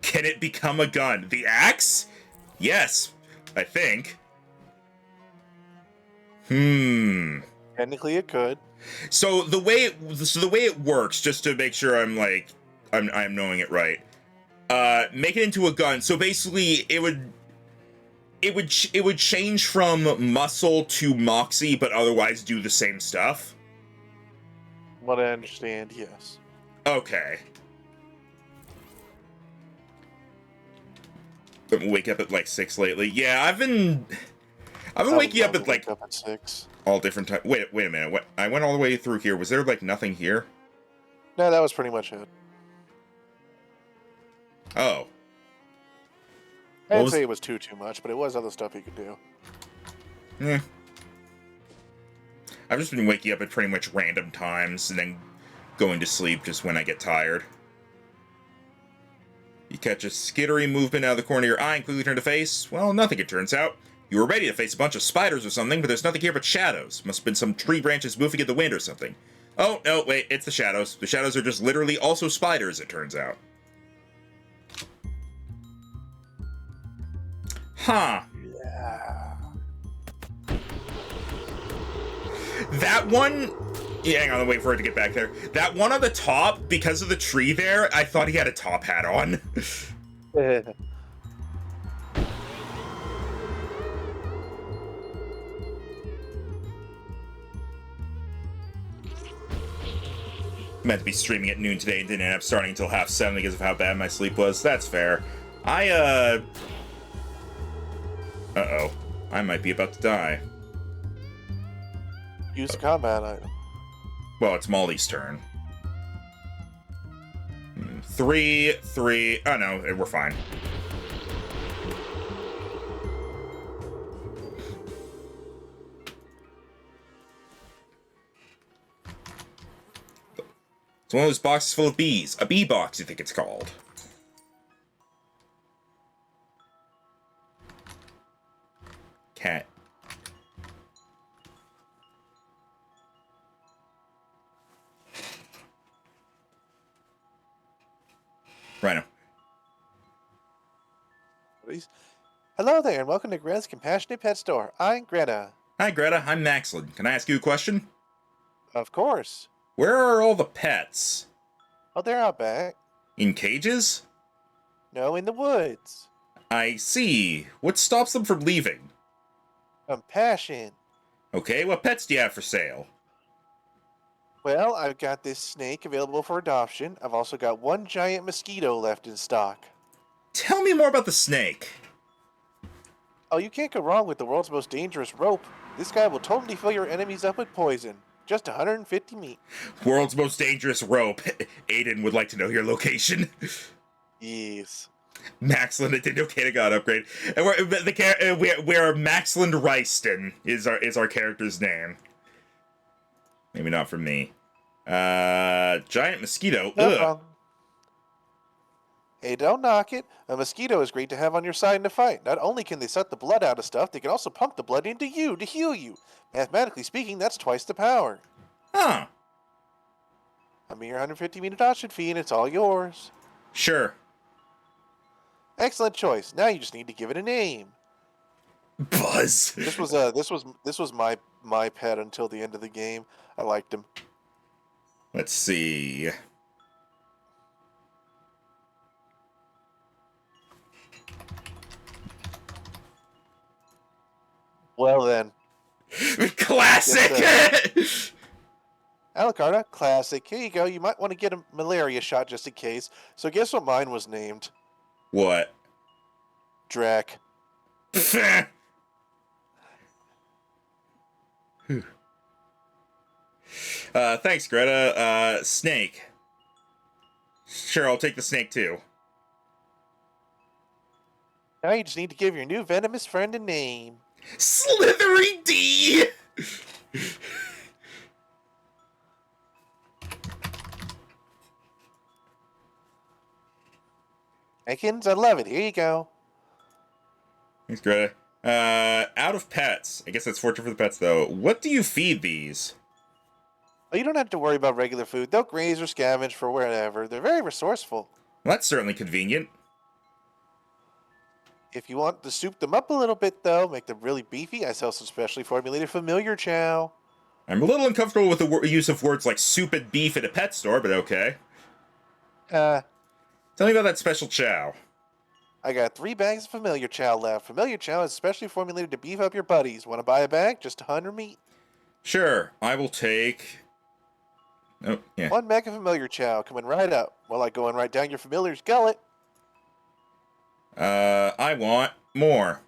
Can it become a gun? The axe? Yes, I think. Technically, it could. So the way it works, just to make sure I'm knowing it right. Make it into a gun. So basically, it would change from muscle to moxie, but otherwise do the same stuff. What I understand, yes. Okay. Been wake up at like 6 lately. Yeah, I've been waking up at like up at 6. All different times. Wait a minute. What? I went all the way through here. Was there like nothing here? No, that was pretty much it. Oh. I didn't say it was too much, but it was other stuff you could do. Yeah. I've just been waking up at pretty much random times and then going to sleep just when I get tired. You catch a skittery movement out of the corner of your eye and quickly turn to face. Well, nothing, it turns out. You were ready to face a bunch of spiders or something, but there's nothing here but shadows. Must have been some tree branches moving in the wind or something. Oh, no, wait, it's the shadows. The shadows are just literally also spiders, it turns out. Huh. Yeah. That one... Yeah, hang on, wait for it to get back there. That one on the top, because of the tree there, I thought he had a top hat on. Meant to be streaming at noon today and didn't end up starting until 7:30 because of how bad my sleep was. That's fair. Uh-oh. I might be about to die. Use a combat item. Well, it's Molly's turn. 3. Oh, no, we're fine. It's one of those boxes full of bees. A bee box, you think it's called. Cat. Rhino. Hello there, and welcome to Greta's Compassionate Pet Store. I'm Greta. Hi, Greta. I'm Maxlin. Can I ask you a question? Of course. Where are all the pets? Oh, they're out back. In cages? No, in the woods. I see. What stops them from leaving? Compassion. Okay, what pets do you have for sale? Well, I've got this snake available for adoption. I've also got one giant mosquito left in stock. Tell me more about the snake. Oh, you can't go wrong with the world's most dangerous rope. This guy will totally fill your enemies up with poison. Just 150 meat. World's most dangerous rope. Aiden would like to know your location. Yes. Maxland, it did okay to God upgrade. And we're Maxland Ryston is our character's name. Maybe not for me. Giant mosquito. No Ugh. problem. Hey, don't knock it. A mosquito is great to have on your side in a fight. Not only can they suck the blood out of stuff, they can also pump the blood into you to heal you. Mathematically speaking, that's twice the power. Huh. A mere 150 meat adoption fee, and it's all yours. Sure. Excellent choice. Now you just need to give it a name. Buzz. This was my pet until the end of the game. I liked him. Let's see. Well then. Classic! Alucard, classic. Here you go. You might want to get a malaria shot just in case. So guess what mine was named? What? Drac. Thanks, Greta. Snake. Sure, I'll take the snake too. Now you just need to give your new venomous friend a name. Slithery D! Ekins, I love it. Here you go. Thanks, Greta. Out of pets. I guess that's fortune for the pets, though. What do you feed these? Oh, you don't have to worry about regular food. They'll graze or scavenge for wherever. They're very resourceful. Well, that's certainly convenient. If you want to soup them up a little bit, though, make them really beefy, I sell some specially formulated familiar chow. I'm a little uncomfortable with the use of words like soup and beef at a pet store, but okay. Tell me about that special chow. I got 3 bags of familiar chow left. Familiar chow is specially formulated to beef up your buddies. Want to buy a bag? Just 100 meat. Sure, I will take... Oh, yeah. 1 bag of familiar chow coming right up. Well, like going right down your familiar's gullet. I want more.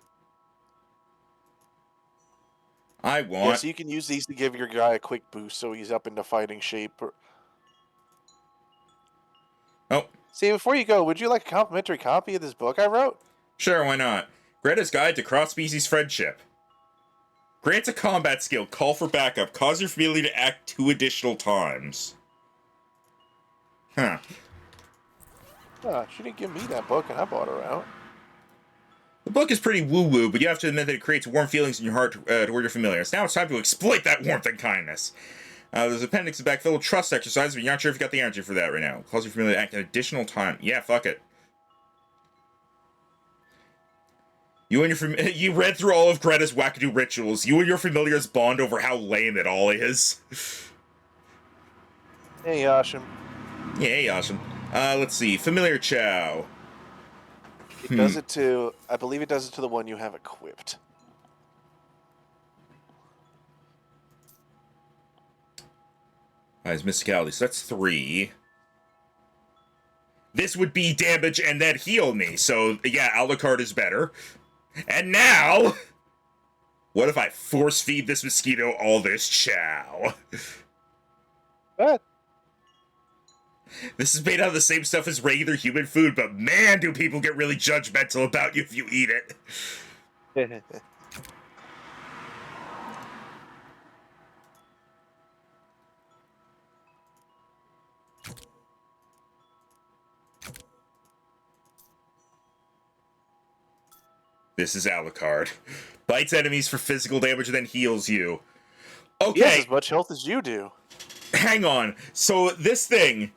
I want... Yeah, so you can use these to give your guy a quick boost so he's up into fighting shape. Oh. See, before you go, would you like a complimentary copy of this book I wrote? Sure, why not? Greta's Guide to Cross-Species Friendship. Grants a combat skill. Call for backup. Cause your familiar to act 2 additional times. Huh. She didn't give me that book, and I bought her out. The book is pretty woo-woo, but you have to admit that it creates warm feelings in your heart toward your familiars. Now it's time to exploit that warmth and kindness. There's an appendix back filled with trust exercises, but you're not sure if you got the energy for that right now. Cause your familiar to act an additional time. Yeah, fuck it. You read through all of Greta's wackadoo rituals. You and your familiars bond over how lame it all is. Hey, Yashin. Yeah, hey, awesome. Let's see. Familiar Chow. It does it to... I believe it does it to the one you have equipped. His mysticality, so that's 3. This would be damage and then heal me, so yeah, Alucard is better. And now... What if I force feed this mosquito all this chow? What? This is made out of the same stuff as regular human food, but man, do people get really judgmental about you if you eat it. This is Alucard. Bites enemies for physical damage and then heals you. Okay. He has as much health as you do. Hang on. So this thing,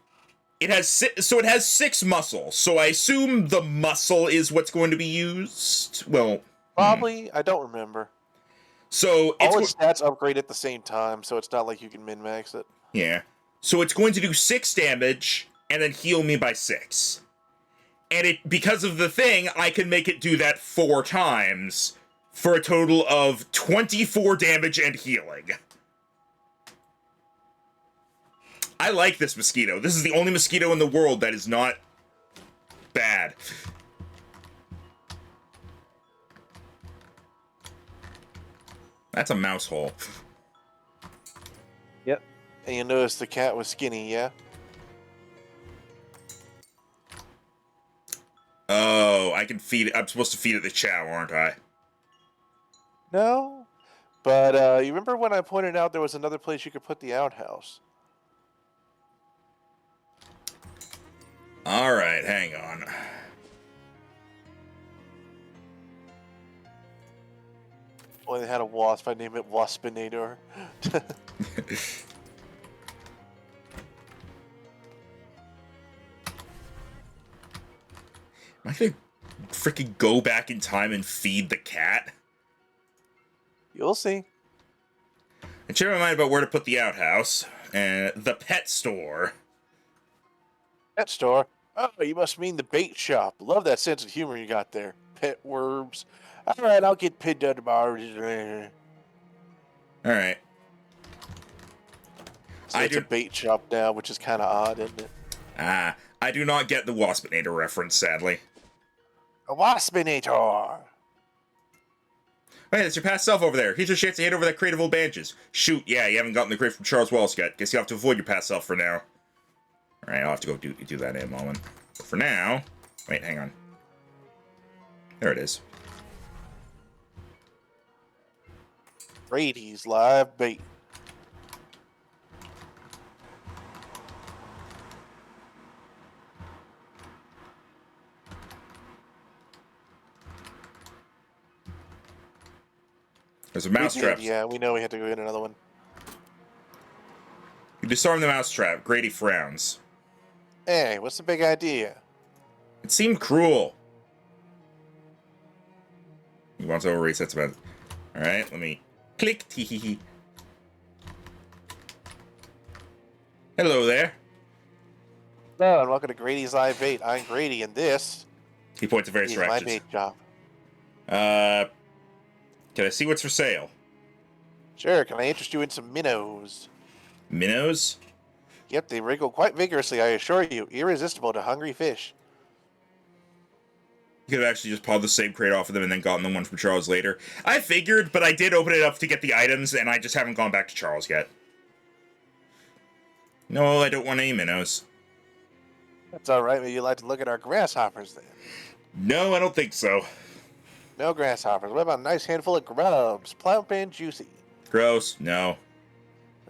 it has 6 muscle. So I assume the muscle is what's going to be used. Well, probably. I don't remember. So all its stats upgrade at the same time, so it's not like you can min-max it. Yeah. So it's going to do 6 damage and then heal me by 6. And because of the thing, I can make it do that 4 times for a total of 24 damage and healing. I like this mosquito. This is the only mosquito in the world that is not bad. That's a mouse hole. Yep. And you notice the cat was skinny, yeah? Oh, I can feed it. I'm supposed to feed it the chow, aren't I? No. But you remember when I pointed out there was another place you could put the outhouse? Alright, hang on. Well, they had a wasp. I named it Waspinator. Am I gonna freaking go back in time and feed the cat? You'll see. I changed my mind about where to put the outhouse. The pet store. Pet store? Oh, you must mean the bait shop. Love that sense of humor you got there. Pet worms. Alright, I'll get pinned up tomorrow. Alright. So it's a bait shop now, which is kind of odd, isn't it? I do not get the Waspinator reference, sadly. A Waspinator! Hey, that's your past self over there. Here's your chance to hand over that crate of old bandages. Shoot, yeah, you haven't gotten the crate from Charles Wallace yet. Guess you'll have to avoid your past self for now. Alright, I'll have to go do that in a moment. But for now... Wait, hang on. There it is. Brady's live bait. There's a mousetrap. Yeah, we know we have to go get another one. You disarm the mousetrap. Grady frowns. Hey, what's the big idea? It seemed cruel. He wants to overreach. That's about it. Alright, let me... Click. Tee-hee-hee. Hello there. Hello, and welcome to Grady's Live Bait. I'm Grady, and this... He points at various is directions. my bait job. Can I see what's for sale? Sure, can I interest you in some minnows? Minnows? Yep, they wriggle quite vigorously, I assure you. Irresistible to hungry fish. You could have actually just pulled the same crate off of them and then gotten the one from Charles later. I figured, but I did open it up to get the items, and I just haven't gone back to Charles yet. No, I don't want any minnows. That's alright, maybe you'd like to look at our grasshoppers then. No, I don't think so. No grasshoppers. What about a nice handful of grubs? Plump and juicy. Gross. No.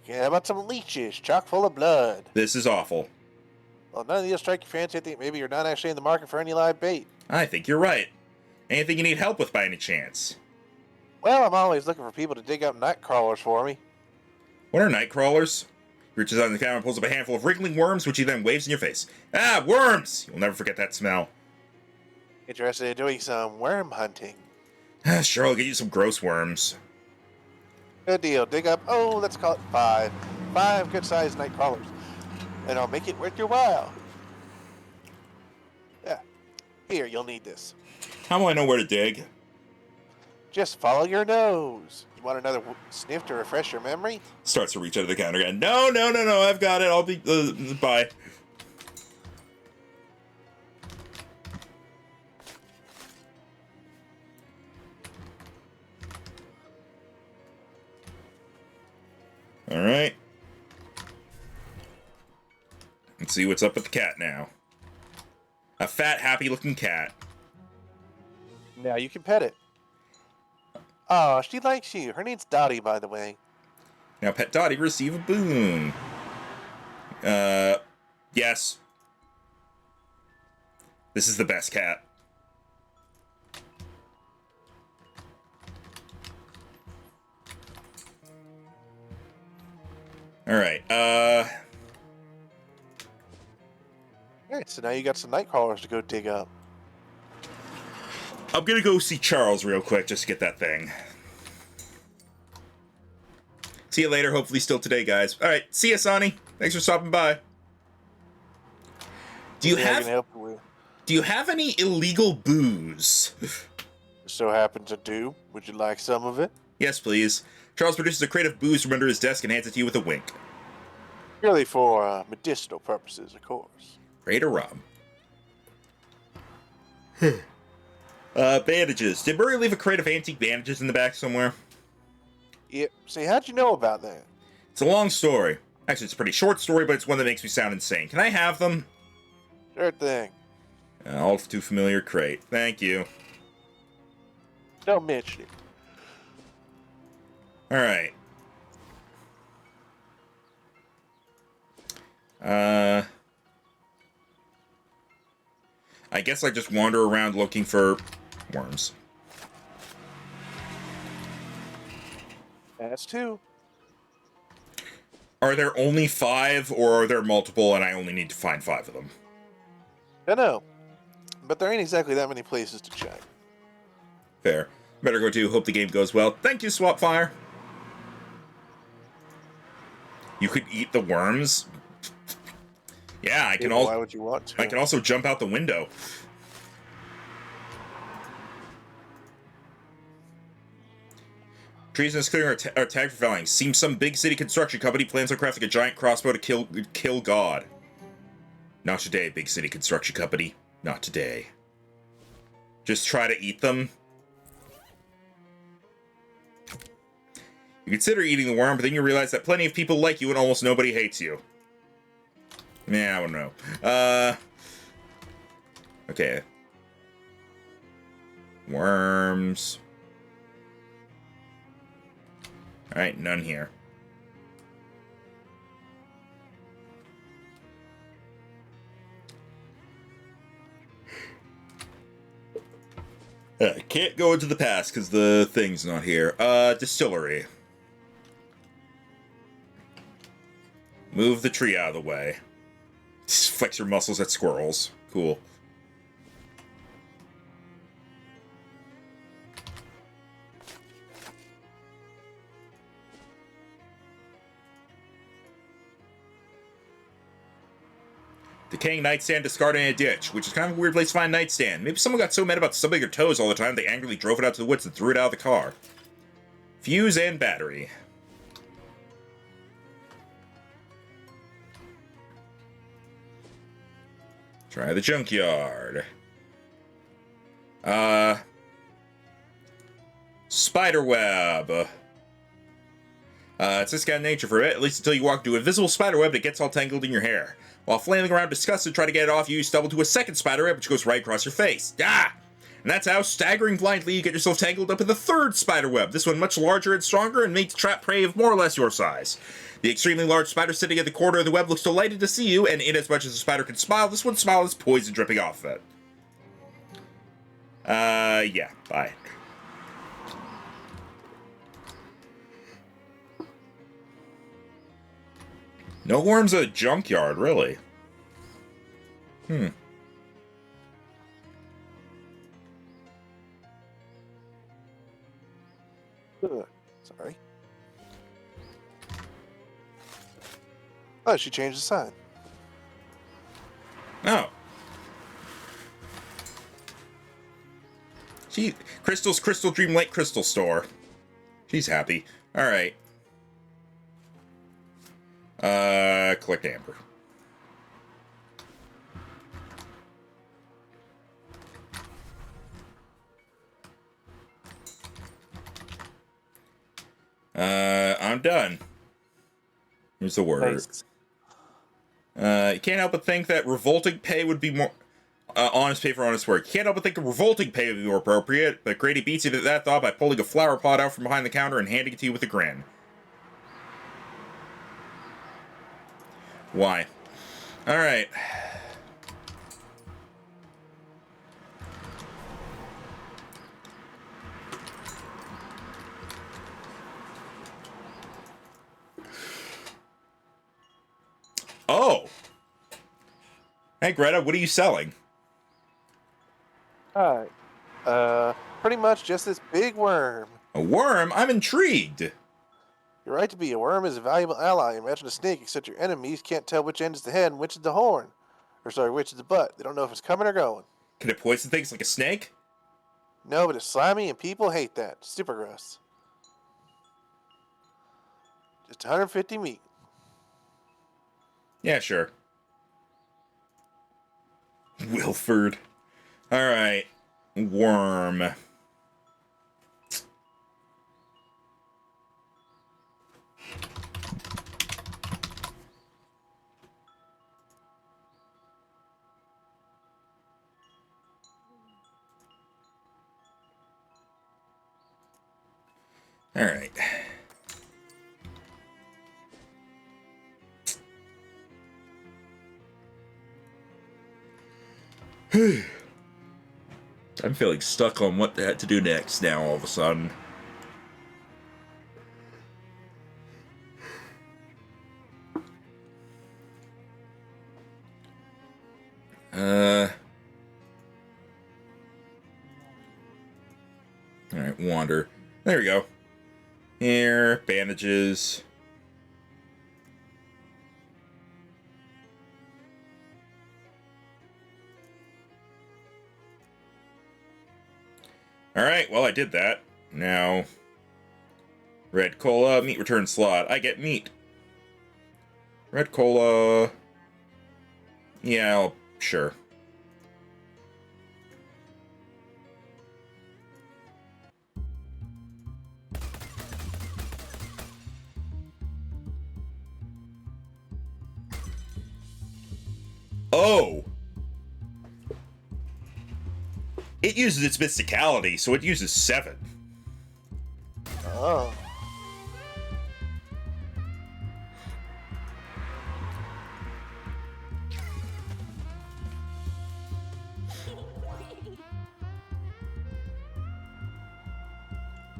Okay, how about some leeches, chock full of blood? This is awful. Well, none of these strike your fancy. I think maybe you're not actually in the market for any live bait. I think you're right. Anything you need help with by any chance? Well, I'm always looking for people to dig up night crawlers for me. What are night crawlers? He reaches out on the counter and pulls up a handful of wriggling worms, which he then waves in your face. Ah, worms! You'll never forget that smell. Interested in doing some worm hunting? Sure, I'll get you some gross worms. Good deal. Dig up, let's call it 5. 5 good-sized night crawlers. And I'll make it worth your while. Yeah. Here, you'll need this. How do I know where to dig? Just follow your nose. You want another sniff to refresh your memory? Starts to reach under the counter again. No, I've got it. I'll be... bye. Alright. Let's see what's up with the cat now. A fat, happy-looking cat. Now you can pet it. Aw, she likes you. Her name's Dottie, by the way. Now, Pet Dottie, receive a boon. Yes. This is the best cat. Alright, Alright, so now you got some night crawlers to go dig up. I'm gonna go see Charles real quick just to get that thing. See you later, hopefully still today, guys. Alright, see ya, Sonny. Thanks for stopping by. Do you have any illegal booze? So happen to do. Would you like some of it? Yes, please. Charles produces a crate of booze from under his desk and hands it to you with a wink. Purely for medicinal purposes, of course. Crate of rum. Bandages. Did Murray leave a crate of antique bandages in the back somewhere? Yep. See, how'd you know about that? It's a long story. Actually, it's a pretty short story, but it's one that makes me sound insane. Can I have them? Sure thing. All too familiar crate. Thank you. Don't mention it. Alright. I guess I just wander around looking for worms. That's 2. Are there only 5, or are there multiple and I only need to find 5 of them? I know. But there ain't exactly that many places to check. Fair. Better go too. Hope the game goes well. Thank you, Swapfire. You could eat the worms? Yeah, I can also. Why would you want to? I can also jump out the window. Trees in this clearing are tagged for felling. Seems some big city construction company plans on crafting a giant crossbow to kill God. Not today, big city construction company. Not today. Just try to eat them. You consider eating the worm, but then you realize that plenty of people like you and almost nobody hates you. Yeah, I don't know. Okay. Worms. Alright, none here. Can't go into the past because the thing's not here. Distillery. Move the tree out of the way. Just flex your muscles at squirrels. Cool. Decaying nightstand discarded in a ditch, which is kind of a weird place to find a nightstand. Maybe someone got so mad about stubbing their toes all the time they angrily drove it out to the woods and threw it out of the car. Fuse and battery. Try the junkyard. Spiderweb. It's this kind of nature for it, at least until you walk into a visible spiderweb that gets all tangled in your hair. While flailing around disgusted to try to get it off, you stumble to a second spiderweb which goes right across your face. Ah! And that's how, staggering blindly, you get yourself tangled up in the third spider web. This one much larger and stronger and made to trap prey of more or less your size. The extremely large spider sitting at the corner of the web looks delighted to see you, and in as much as a spider can smile, this one's smile is poison dripping off of it. Yeah, bye. No worms at a junkyard, really? Sorry. Oh, she changed the sign. Oh. Crystal's Crystal Dream Light Crystal Store. She's happy. Alright. Collect amber. I'm done. Here's the word. Nice. You can't help but think that revolting pay would be more... honest pay for honest work. You can't help but think a revolting pay would be more appropriate, but Grady beats you to that thought by pulling a flower pot out from behind the counter and handing it to you with a grin. Why? Alright. Oh! Hey, Greta, what are you selling? Alright. Pretty much just this big worm. A worm? I'm intrigued. You're right to be. A worm is a valuable ally. Imagine a snake, except your enemies can't tell which end is the head and which is the horn. Or sorry, which is the butt. They don't know if it's coming or going. Can it poison things like a snake? No, but it's slimy and people hate that. Super gross. Just 150 meat. Yeah, sure. Wilford. Alright. Worm. Alright. I'm feeling stuck on what to do next now all of a sudden. Alright, wander. There we go. Here, bandages. Alright, well, I did that. Now, red cola, meat return slot. I get meat. Red cola. Yeah, sure. Oh! It uses its mysticality, so it uses 7. Oh.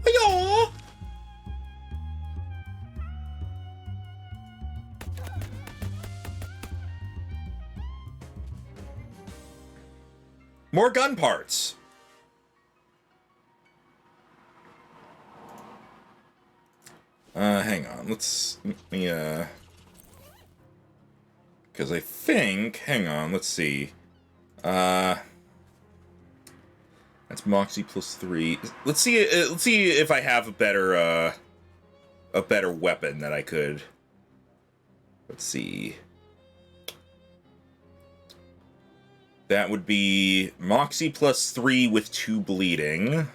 Aw! More gun parts. Hang on. Let me, because I think, hang on, let's see. That's Moxie plus 3. Let's see if I have a better weapon that I could. Let's see. That would be Moxie plus 3 with 2 bleeding.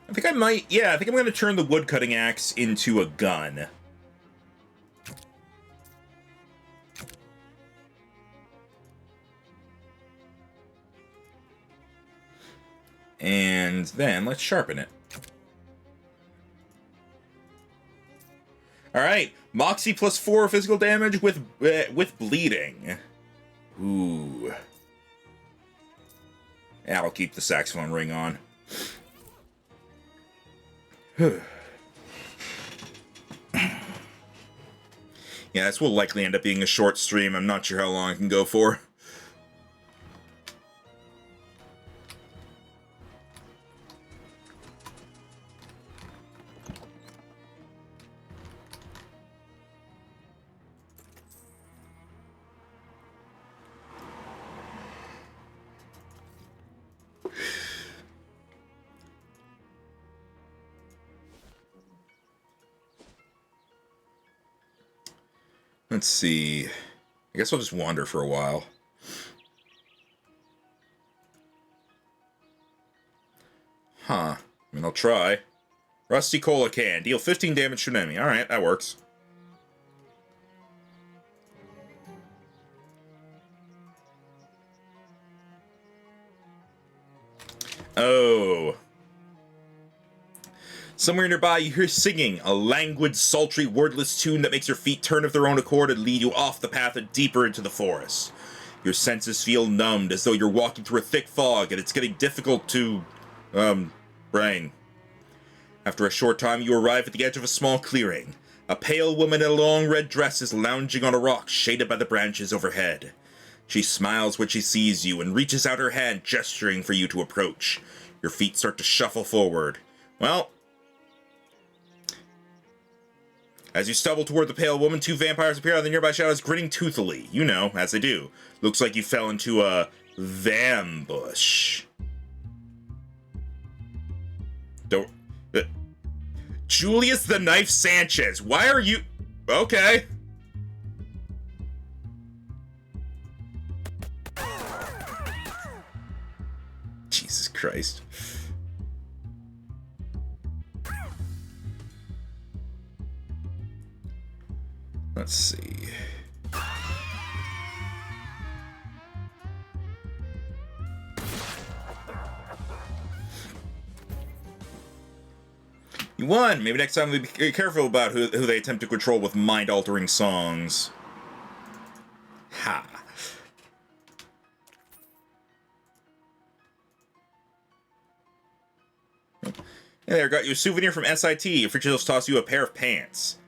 I think I might, yeah, I think I'm going to turn the woodcutting axe into a gun. And then let's sharpen it. Alright, Moxie plus 4 physical damage with bleeding. Ooh. Yeah, I'll keep the saxophone ring on. Yeah, this will likely end up being a short stream. I'm not sure how long I can go for. Let's see. I guess I'll just wander for a while. Huh. I mean, I'll try. Rusty Cola Can. Deal 15 damage to an enemy. Alright, that works. Oh. Somewhere nearby, you hear singing, a languid, sultry, wordless tune that makes your feet turn of their own accord and lead you off the path and deeper into the forest. Your senses feel numbed, as though you're walking through a thick fog, and it's getting difficult to, brain. After a short time, you arrive at the edge of a small clearing. A pale woman in a long red dress is lounging on a rock, shaded by the branches overhead. She smiles when she sees you and reaches out her hand, gesturing for you to approach. Your feet start to shuffle forward. Well, as you stumble toward the pale woman, 2 vampires appear out of the nearby shadows, grinning toothily. You know, as they do. Looks like you fell into a vambush. Don't... Julius the Knife Sanchez, why are you... Okay. Jesus Christ. Let's see. You won! Maybe next time we'll be careful about who they attempt to control with mind-altering songs. Ha. Hey there, got you a souvenir from SIT. Officials toss you a pair of pants.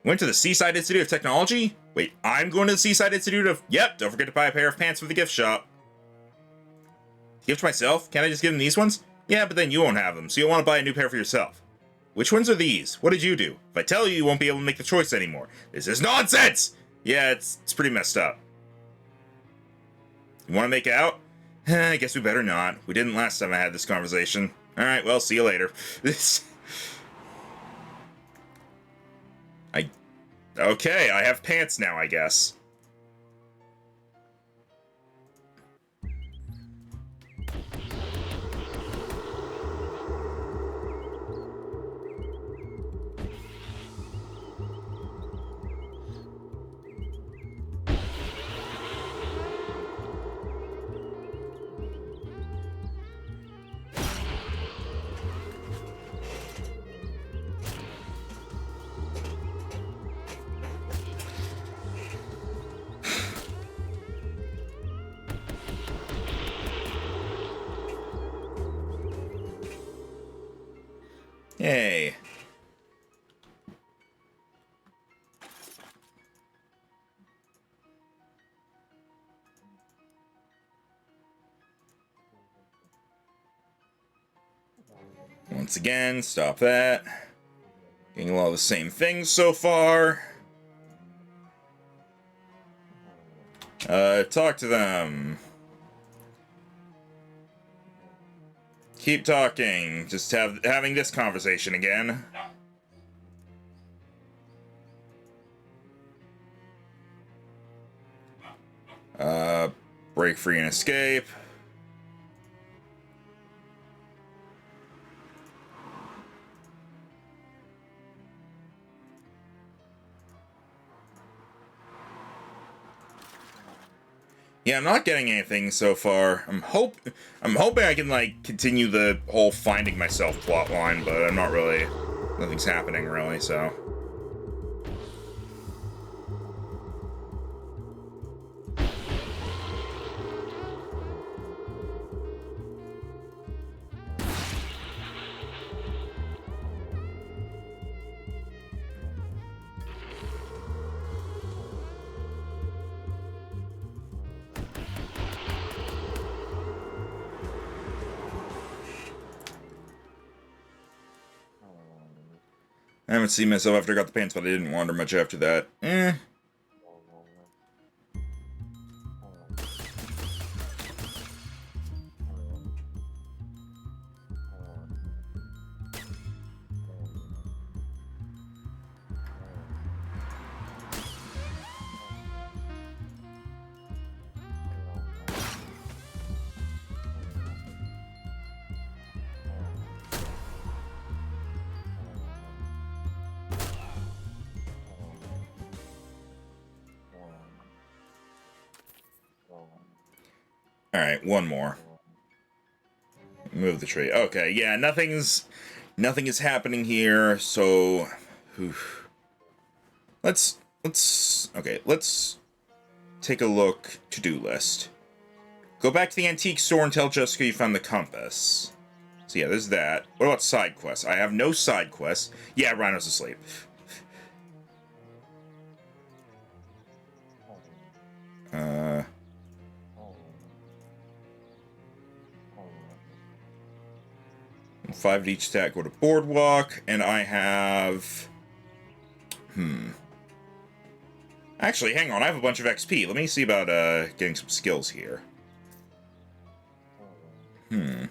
Went to the Seaside Institute of Technology? Wait, I'm going to the Seaside Institute of... Yep, don't forget to buy a pair of pants from the gift shop. Gift myself? Can't I just give them these ones? Yeah, but then you won't have them, so you'll want to buy a new pair for yourself. Which ones are these? What did you do? If I tell you, you won't be able to make the choice anymore. This is nonsense! Yeah, it's pretty messed up. You want to make out? I guess we better not. We didn't last time I had this conversation. Alright, well, see you later. Okay, I have pants now, I guess. Yay. Once again, stop that. Getting a lot of the same things so far. Talk to them. Keep talking. Just having this conversation again. Break free and escape. Yeah, I'm not getting anything so far. I'm hoping I can, like, continue the whole finding myself plot line, but I'm not really... Nothing's happening, really, so... I haven't seen myself after I got the pants, but I didn't wander much after that. Alright, one more. Move the tree. Okay, yeah, nothing is happening here, so... Let's take a look. To-do list. Go back to the antique store and tell Jessica you found the compass. So yeah, there's that. What about side quests? I have no side quests. Yeah, Rhino's asleep. Five at each stack go to Boardwalk, and I have... Actually, hang on, I have a bunch of XP. Let me see about getting some skills here. I'll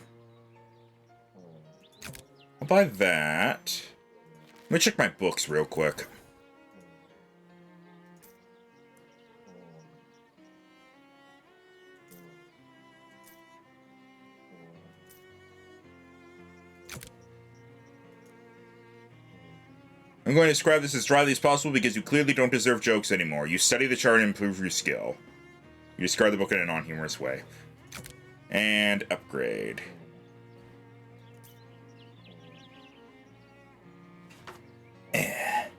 buy that. Let me check my books real quick. I'm going to describe this as dryly as possible because you clearly don't deserve jokes anymore. You study the chart and improve your skill. You discard the book in a non-humorous way. And upgrade. I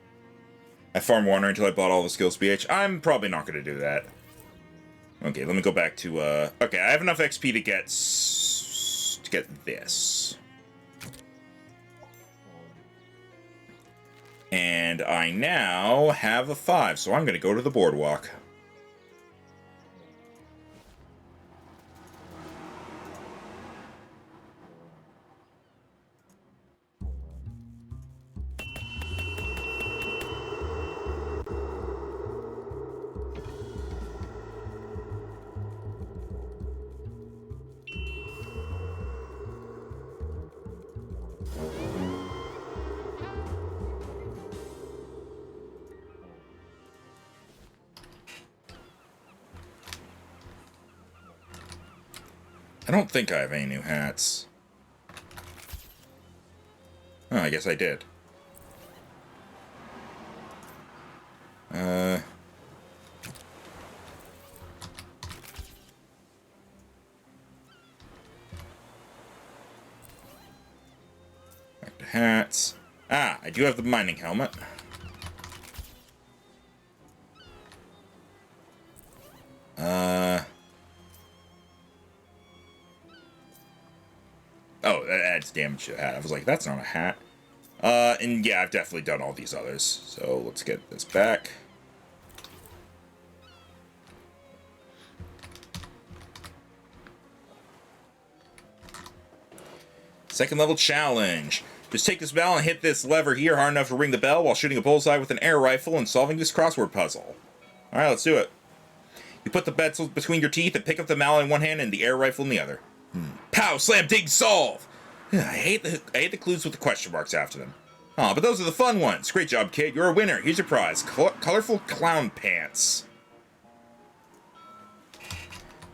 farmed water until I bought all the skills BH. I'm probably not going to do that. Okay, let me go back to, okay, I have enough XP to get this. And I now have a 5, so I'm going to go to the Boardwalk. I don't think I have any new hats. Oh, I guess I did. Back to hats. Ah, I do have the mining helmet. Oh, that adds damage to the hat. I was like, that's not a hat. And yeah, I've definitely done all these others. So let's get this back. Second level challenge. Just take this bell and hit this lever here hard enough to ring the bell while shooting a bullseye with an air rifle and solving this crossword puzzle. Alright, let's do it. You put the bezel between your teeth and pick up the mallet in one hand and the air rifle in the other. Pow! Slam! Dig! Solve! I hate the clues with the question marks after them. Oh, but those are the fun ones. Great job, kid. You're a winner. Here's your prize. Colorful clown pants.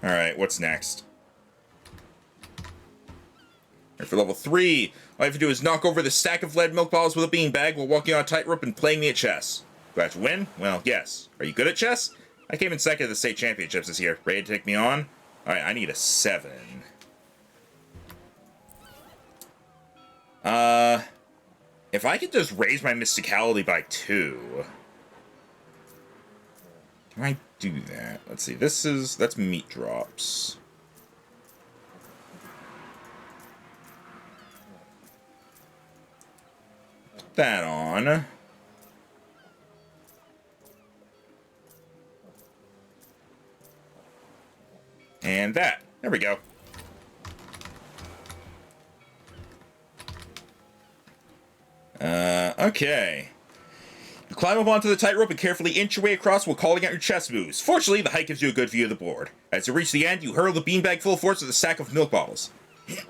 Alright, what's next? Right, for level 3, all you have to do is knock over the stack of lead milk bottles with a beanbag while walking on a tightrope and playing me at chess. Do I have to win? Well, yes. Are you good at chess? I came in second at the state championships this year. Ready to take me on? Alright, I need a 7. If I could just raise my mysticality by 2. Can I do that? Let's see. That's meat drops. Put that on. And that. There we go. Okay. You climb up onto the tightrope and carefully inch your way across while calling out your chess moves. Fortunately, the height gives you a good view of the board. As you reach the end, you hurl the beanbag full force with a sack of milk bottles.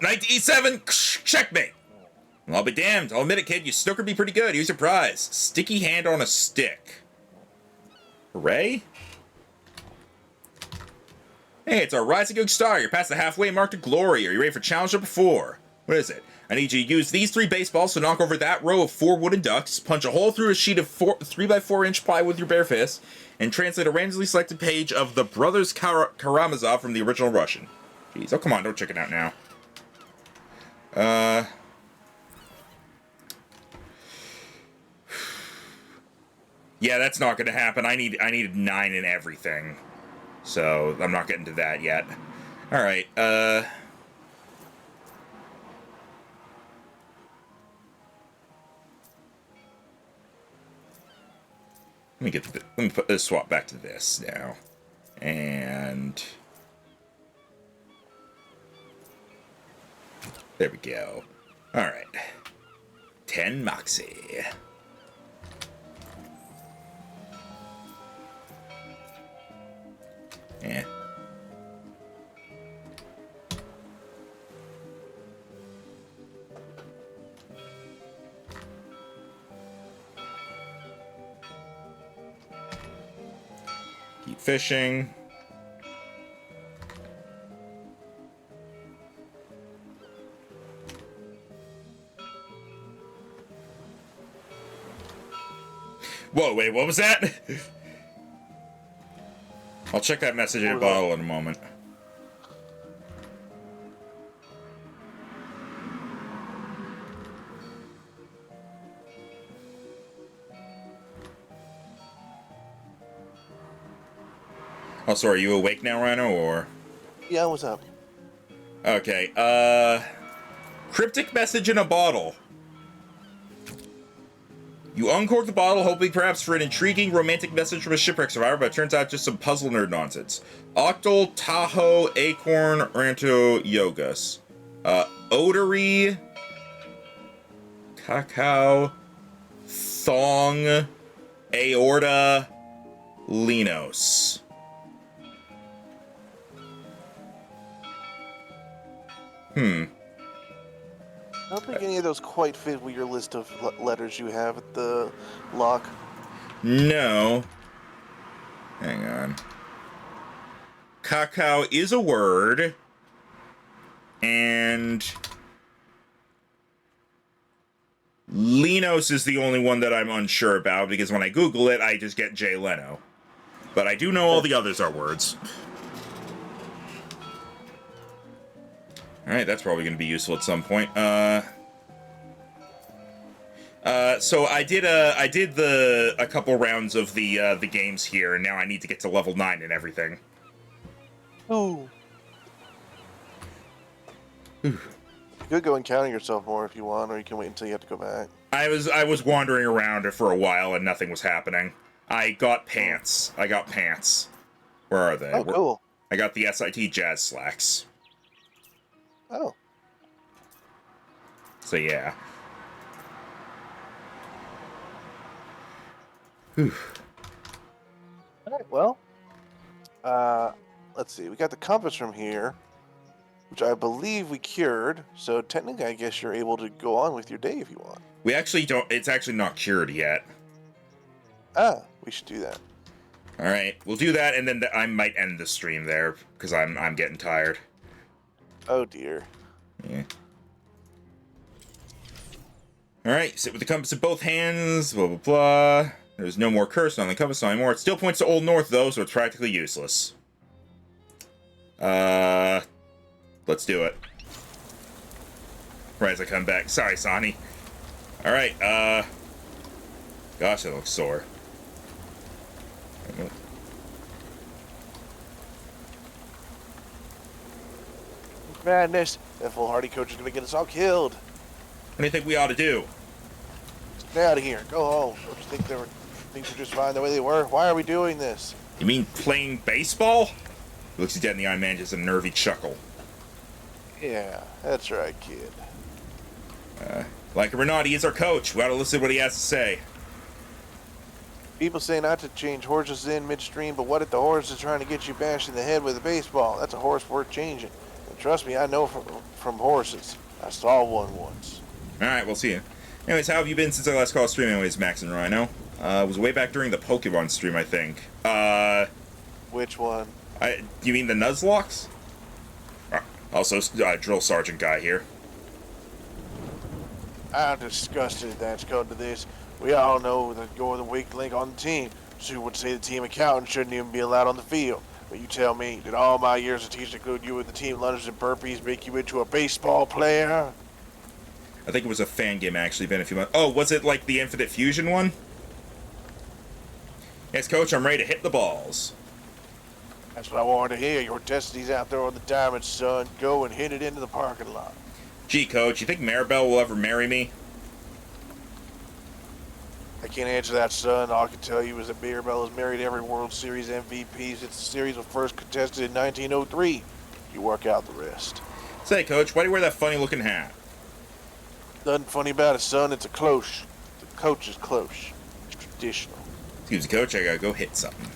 Knight to e7, checkmate! Well, I'll be damned. I'll admit it, kid. You snookered me pretty good. Here's your prize. Sticky hand on a stick. Hooray? Hey, it's our rising young star. You're past the halfway mark to glory. Are you ready for challenge number 4? What is it? I need you to use these 3 baseballs to knock over that row of 4 wooden ducks, punch a hole through a sheet of 3x4-inch ply with your bare fist, and translate a randomly selected page of The Brothers Karamazov from the original Russian. Jeez, oh come on, don't chicken out now. Yeah, that's not gonna happen. I need 9 in everything. So, I'm not getting to that yet. Alright, let me put this swap back to this now. And there we go. Alright. 10 Moxie. Yeah. Keep fishing. Whoa, wait, what was that? I'll check that message in a bottle in a moment. Oh, so are you awake now, Rhino, or? Yeah, what's up? Okay, cryptic message in a bottle. You uncork the bottle, hoping perhaps for an intriguing romantic message from a shipwreck survivor, but it turns out just some puzzle nerd nonsense. Octal, Tahoe, Acorn, Ranto, Yogas. Odory, Cacao, Thong, Aorta, Linos. I don't think any of those quite fit with your list of letters you have at the lock. No. Hang on. Cacao is a word. And Linos is the only one that I'm unsure about, because when I Google it, I just get Jay Leno. But I do know all the others are words. Alright, that's probably going to be useful at some point. So I did a couple rounds of the games here, and now I need to get to level 9 and everything. Oh. You could go and counter yourself more if you want, or you can wait until you have to go back. I was wandering around for a while and nothing was happening. I got pants. Where are they? Oh, cool. I got the SIT Jazz Slacks. Oh. So yeah. Whew. All right. Well, let's see. We got the compass from here, which I believe we cured. So technically, I guess you're able to go on with your day if you want. We actually don't. It's actually not cured yet. Ah, we should do that. All right, we'll do that, and then I might end the stream there because I'm getting tired. Oh dear. Yeah. All right, sit with the compass in both hands. Blah blah blah. There's no more curse on the compass anymore. It still points to Old North, though, so it's practically useless. Let's do it. Right as I come back. Sorry, Sonny. Alright, gosh, that looks sore. Madness. That foolhardy coach is going to get us all killed. What do you think we ought to do? Get out of here. Go home. Don't you think things were just fine the way they were? Why are we doing this? You mean playing baseball? He looks you dead in the eye, man, just a nervy chuckle. Yeah, that's right, kid. Like it or not, he is our coach. We ought to listen to what he has to say. People say not to change horses in midstream, but what if the horse is trying to get you bashed in the head with a baseball? That's a horse worth changing. And trust me, I know from horses. I saw one once. Alright, we'll see you. Anyways, how have you been since I last called stream? Anyways, Max and Rhino. It was way back during the Pokemon stream, I think. Which one? You mean the Nuzlocke? Also, drill sergeant guy here. I'm disgusted that's come to this. We all know that you're the weak link on the team. Sue would say the team accountant shouldn't even be allowed on the field. But you tell me, did all my years of teaching include you with the team lunges and burpees make you into a baseball player? I think it was a fan game, actually, been a few months. Oh, was it like the Infinite Fusion one? Yes, coach, I'm ready to hit the balls. That's what I wanted to hear. Your destiny's out there on the diamond, son. Go and hit it into the parking lot. Gee, coach, you think Maribel will ever marry me? I can't answer that, son. All I can tell you is that Maribel has married every World Series MVP since the series was first contested in 1903. You work out the rest. Say, coach, why do you wear that funny-looking hat? Nothing funny about it, son. It's a cloche. The coach's cloche. It's traditional. Excuse me, coach, I gotta go hit something.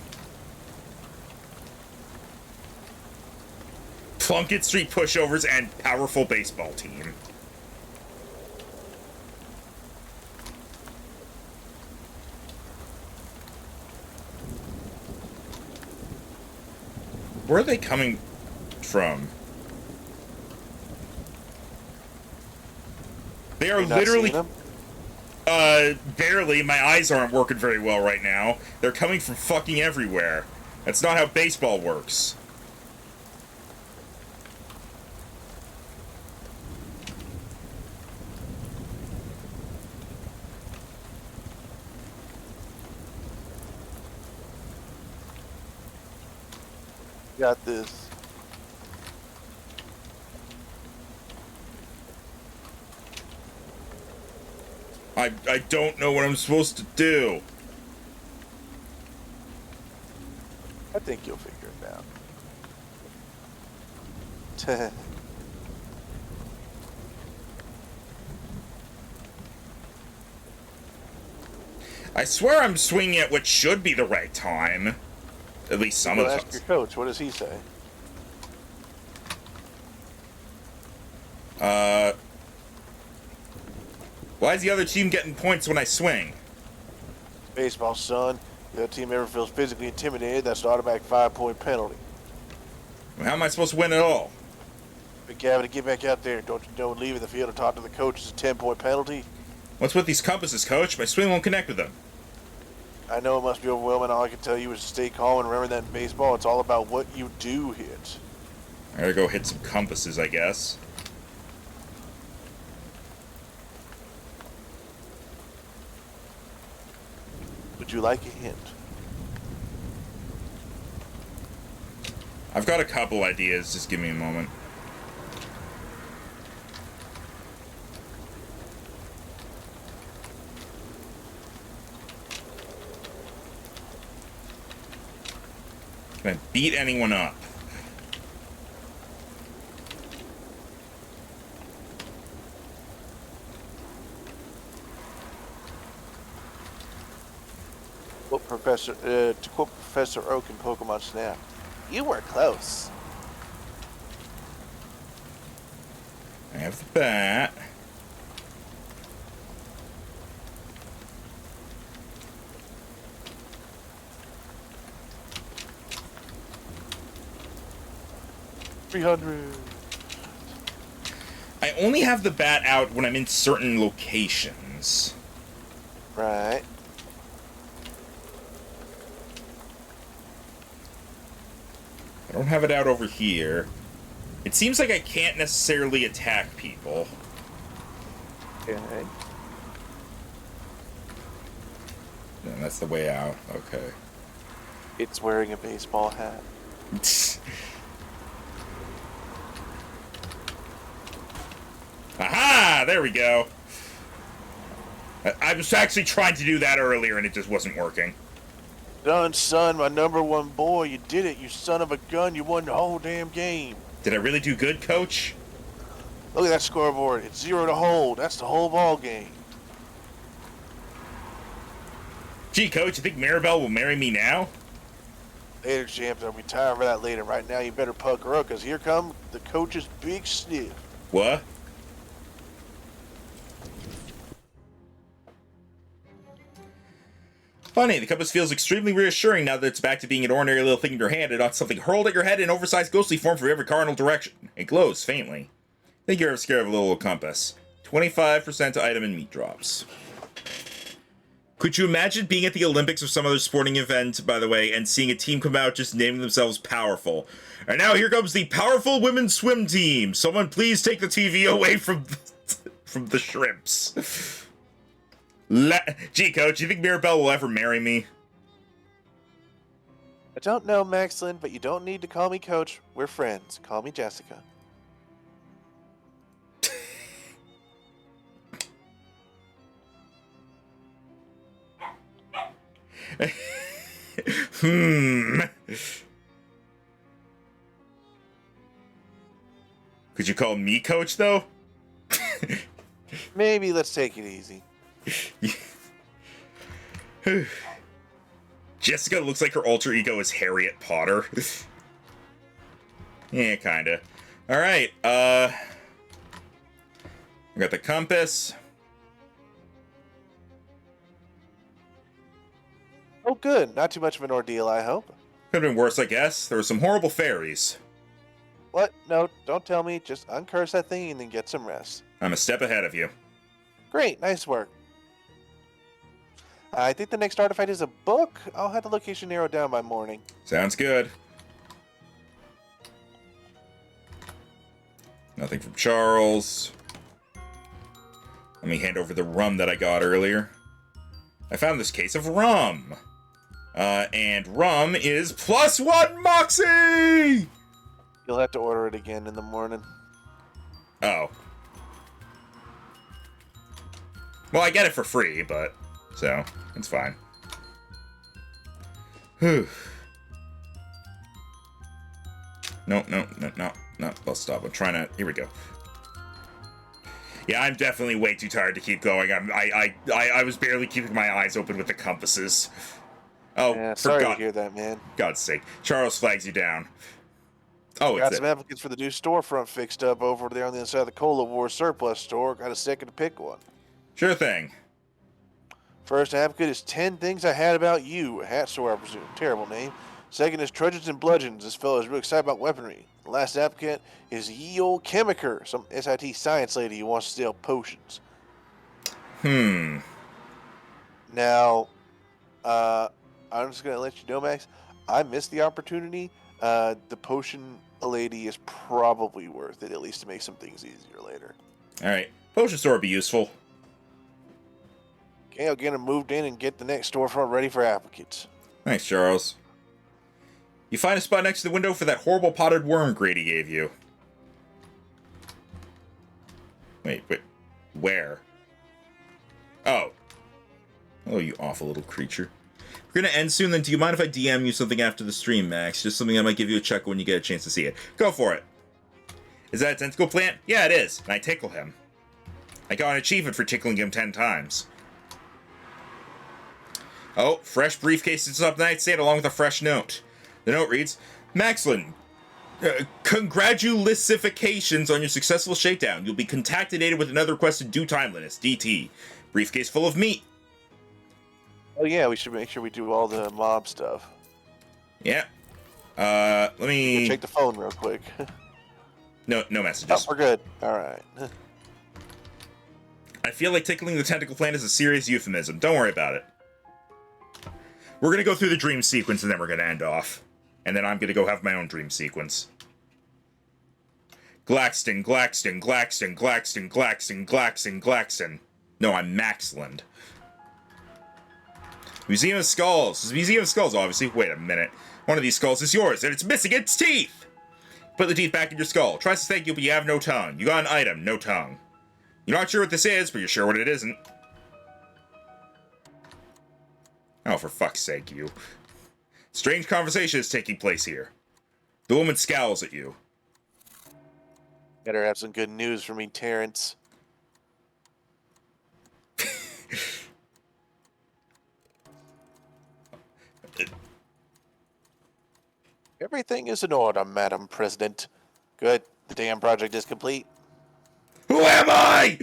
Plunkett Street pushovers and powerful baseball team. Where are they coming from? They are literally... barely. My eyes aren't working very well right now. They're coming from fucking everywhere. That's not how baseball works. Got this. I don't know what I'm supposed to do. I think you'll figure it out. I swear I'm swinging at what should be the right time. At least some of the ask times. your coach. What does he say? Why is the other team getting points when I swing? Baseball, son. If that team ever feels physically intimidated, that's an automatic 5-point penalty. How am I supposed to win at all? Big Gavin, get back out there. Don't you know leaving the field to talk to the coach is a 10-point penalty? What's with these compasses, coach? My swing won't connect with them. I know it must be overwhelming. All I can tell you is to stay calm and remember that in baseball, it's all about what you do hit. I gotta go hit some compasses, I guess. Would you like a hint? I've got a couple ideas. Just give me a moment. Can I beat anyone up? To quote Professor Oak in Pokemon Snap, you were close. I have the bat. $300. I only have the bat out when I'm in certain locations. Right. don't have it out over here. It seems like I can't necessarily attack people. Okay. No, that's the way out. Okay. It's wearing a baseball hat. Aha! There we go. I was actually trying to do that earlier and it just wasn't working. Done, son, my #1 boy. You did it, you son of a gun. You won the whole damn game. Did I really do good, Coach? Look at that scoreboard. It's 0 to hold. That's the whole ball game. Gee, Coach, you think Maribel will marry me now? Later, champ. I'll be tired of that later. Right now, you better pucker up, because here come the coach's big sniff. What? Funny, the compass feels extremely reassuring now that it's back to being an ordinary little thing in your hand and not something hurled at your head in oversized ghostly form from every cardinal direction. It glows faintly. Think you're ever scared of a little compass. 25% to item and meat drops. Could you imagine being at the Olympics or some other sporting event, by the way, and seeing a team come out just naming themselves Powerful? And now here comes the Powerful Women's Swim Team. Someone please take the TV away from the shrimps. Gee, Coach, you think Mirabelle will ever marry me? I don't know, Maxlin, but you don't need to call me Coach. We're friends. Call me Jessica. Could you call me Coach, though? Maybe let's take it easy. Jessica looks like her alter ego is Harriet Potter. Yeah, kinda. Alright, I got the compass. Oh, good. Not too much of an ordeal, I hope. Could have been worse, I guess. There were some horrible fairies. What? No, don't tell me. Just uncurse that thing and then get some rest. I'm a step ahead of you. Great. Nice work. I think the next artifact is a book. I'll have the location narrowed down by morning. Sounds good. Nothing from Charles. Let me hand over the rum that I got earlier. I found this case of rum. And rum is +1 Moxie! You'll have to order it again in the morning. Oh. Well, I get it for free, but... So, it's fine. Whew. No, let's stop. I'm trying to... Here we go. Yeah, I'm definitely way too tired to keep going. I was barely keeping my eyes open with the compasses. Oh, yeah, sorry to hear that, man. God's sake. Charles flags you down. Oh, got some applicants for the new storefront fixed up over there on the inside of the Cola War surplus store. Got a second to pick one. Sure thing. First applicant is 10 Things I Had About You, a hat store, I presume. Terrible name. Second is Trudgeons and Bludgeons. This fellow is real excited about weaponry. The last applicant is Ye Old Chemiker, some SIT science lady who wants to sell potions. Now, I'm just going to let you know, Max, I missed the opportunity. The potion lady is probably worth it, at least to make some things easier later. Alright. Potion store would be useful. Okay, I'll get him moved in and get the next storefront ready for applicants. Thanks, Charles. You find a spot next to the window for that horrible potted worm Grady gave you. Wait, where? Oh. Oh, you awful little creature. We're gonna end soon, then do you mind if I DM you something after the stream, Max? Just something I might give you a check when you get a chance to see it. Go for it. Is that a tentacle plant? Yeah, it is. And I tickle him. I got an achievement for tickling him 10 times. Oh, fresh briefcase is up nightstand along with a fresh note. The note reads, Maxlin, congratulations on your successful shakedown. You'll be contacted with another request in due timeliness. DT. Briefcase full of meat. Oh yeah, we should make sure we do all the mob stuff. Yeah. Let me... Check the phone real quick. No messages. Oh, we're good. Alright. I feel like tickling the tentacle plant is a serious euphemism. Don't worry about it. We're gonna go through the dream sequence and then we're gonna end off. and then I'm gonna go have my own dream sequence. Glaxton, Glaxton, Glaxton, Glaxton, Glaxton, Glaxton, Glaxton. No, I'm Maxland. Museum of Skulls. Museum of Skulls, obviously. Wait a minute. One of these skulls is yours, and it's missing its teeth! Put the teeth back in your skull. Tries to thank you, but you have no tongue. You got an item, no tongue. You're not sure what this is, but you're sure what it isn't. Oh, for fuck's sake, you. Strange conversation is taking place here. The woman scowls at you. Better have some good news for me, Terrence. Everything is in order, Madam President. Good. The dam project is complete. Who am I?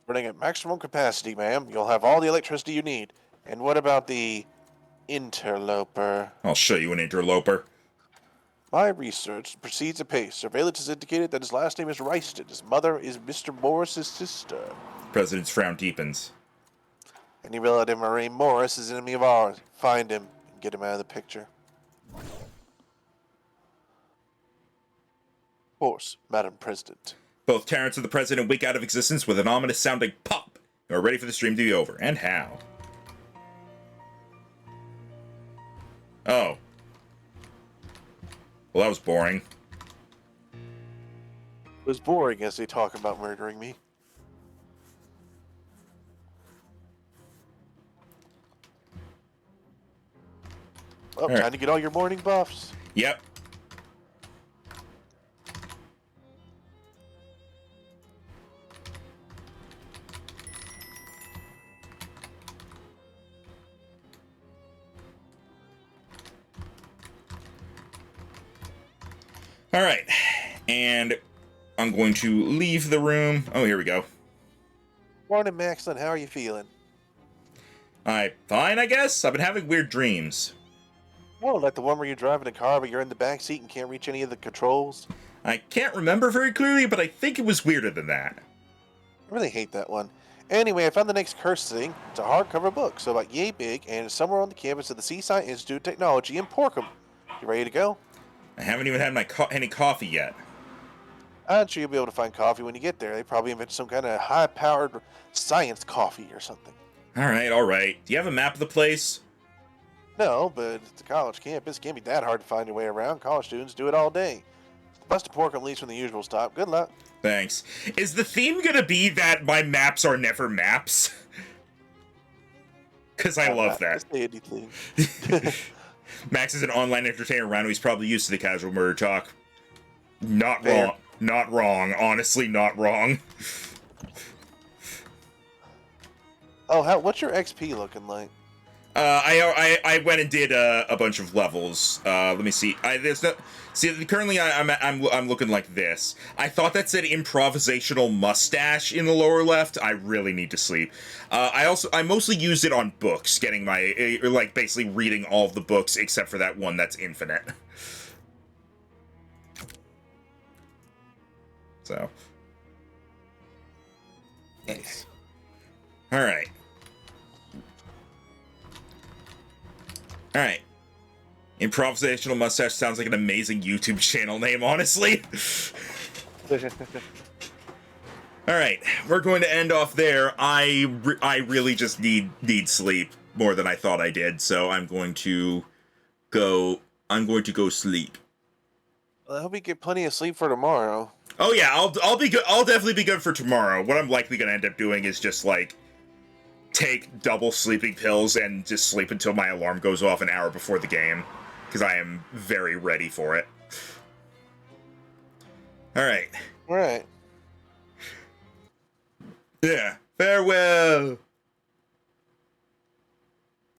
Running at maximum capacity, ma'am. You'll have all the electricity you need. And what about the interloper? I'll show you an interloper. My research proceeds apace. Surveillance has indicated that his last name is Ryston. His mother is Mr. Morris's sister. President's frown deepens. Any relative Marie Morris is an enemy of ours. Find him and get him out of the picture. Of course, Madam President. Both Terrence and the President wake out of existence with an ominous sounding pop. You are ready for the stream to be over. And how? Oh. Well, that was boring. It was boring as they talk about murdering me. Well, time to get all your morning buffs. Yep. All right, and I'm going to leave the room. Oh, here we go. Morning, Maxland. How are you feeling? Fine, I guess. I've been having weird dreams. Oh, like the one where you're driving a car, but you're in the back seat and can't reach any of the controls? I can't remember very clearly, but I think it was weirder than that. I really hate that one. Anyway, I found the next cursed thing. It's a hardcover book, so about yay big, and it's somewhere on the campus of the Seaside Institute of Technology in Porkham. You ready to go? I haven't even had my any coffee yet. I'm sure you'll be able to find coffee when you get there. They probably invented some kind of high-powered science coffee or something. All right. Do you have a map of the place? No, but it's a college campus. It can't be that hard to find your way around. College students do it all day. The bus to Porkham leaves from the usual stop. Good luck. Thanks. Is the theme gonna be that my maps are never maps? Because I love that. Say anything. Max is an online entertainer around who he's probably used to the casual murder talk. Not Fair. wrong. Not wrong. Honestly, not wrong. Oh, what's your XP looking like? I went and did a bunch of levels. Let me see. Currently I'm looking like this. I thought that said improvisational mustache in the lower left. I really need to sleep. I mostly used it on books, getting my like basically reading all of the books except for that one that's infinite. So. Nice. All right. Alright. Improvisational mustache sounds like an amazing YouTube channel name, honestly. Alright, we're going to end off there. I really just need sleep more than I thought I did, so I'm going to go sleep. Well, I hope you get plenty of sleep for tomorrow. Oh yeah, I'll be good. I'll definitely be good for tomorrow. What I'm likely going to end up doing is just like take double sleeping pills and just sleep until my alarm goes off an hour before the game, because I am very ready for it. Alright. Alright. Yeah. Farewell!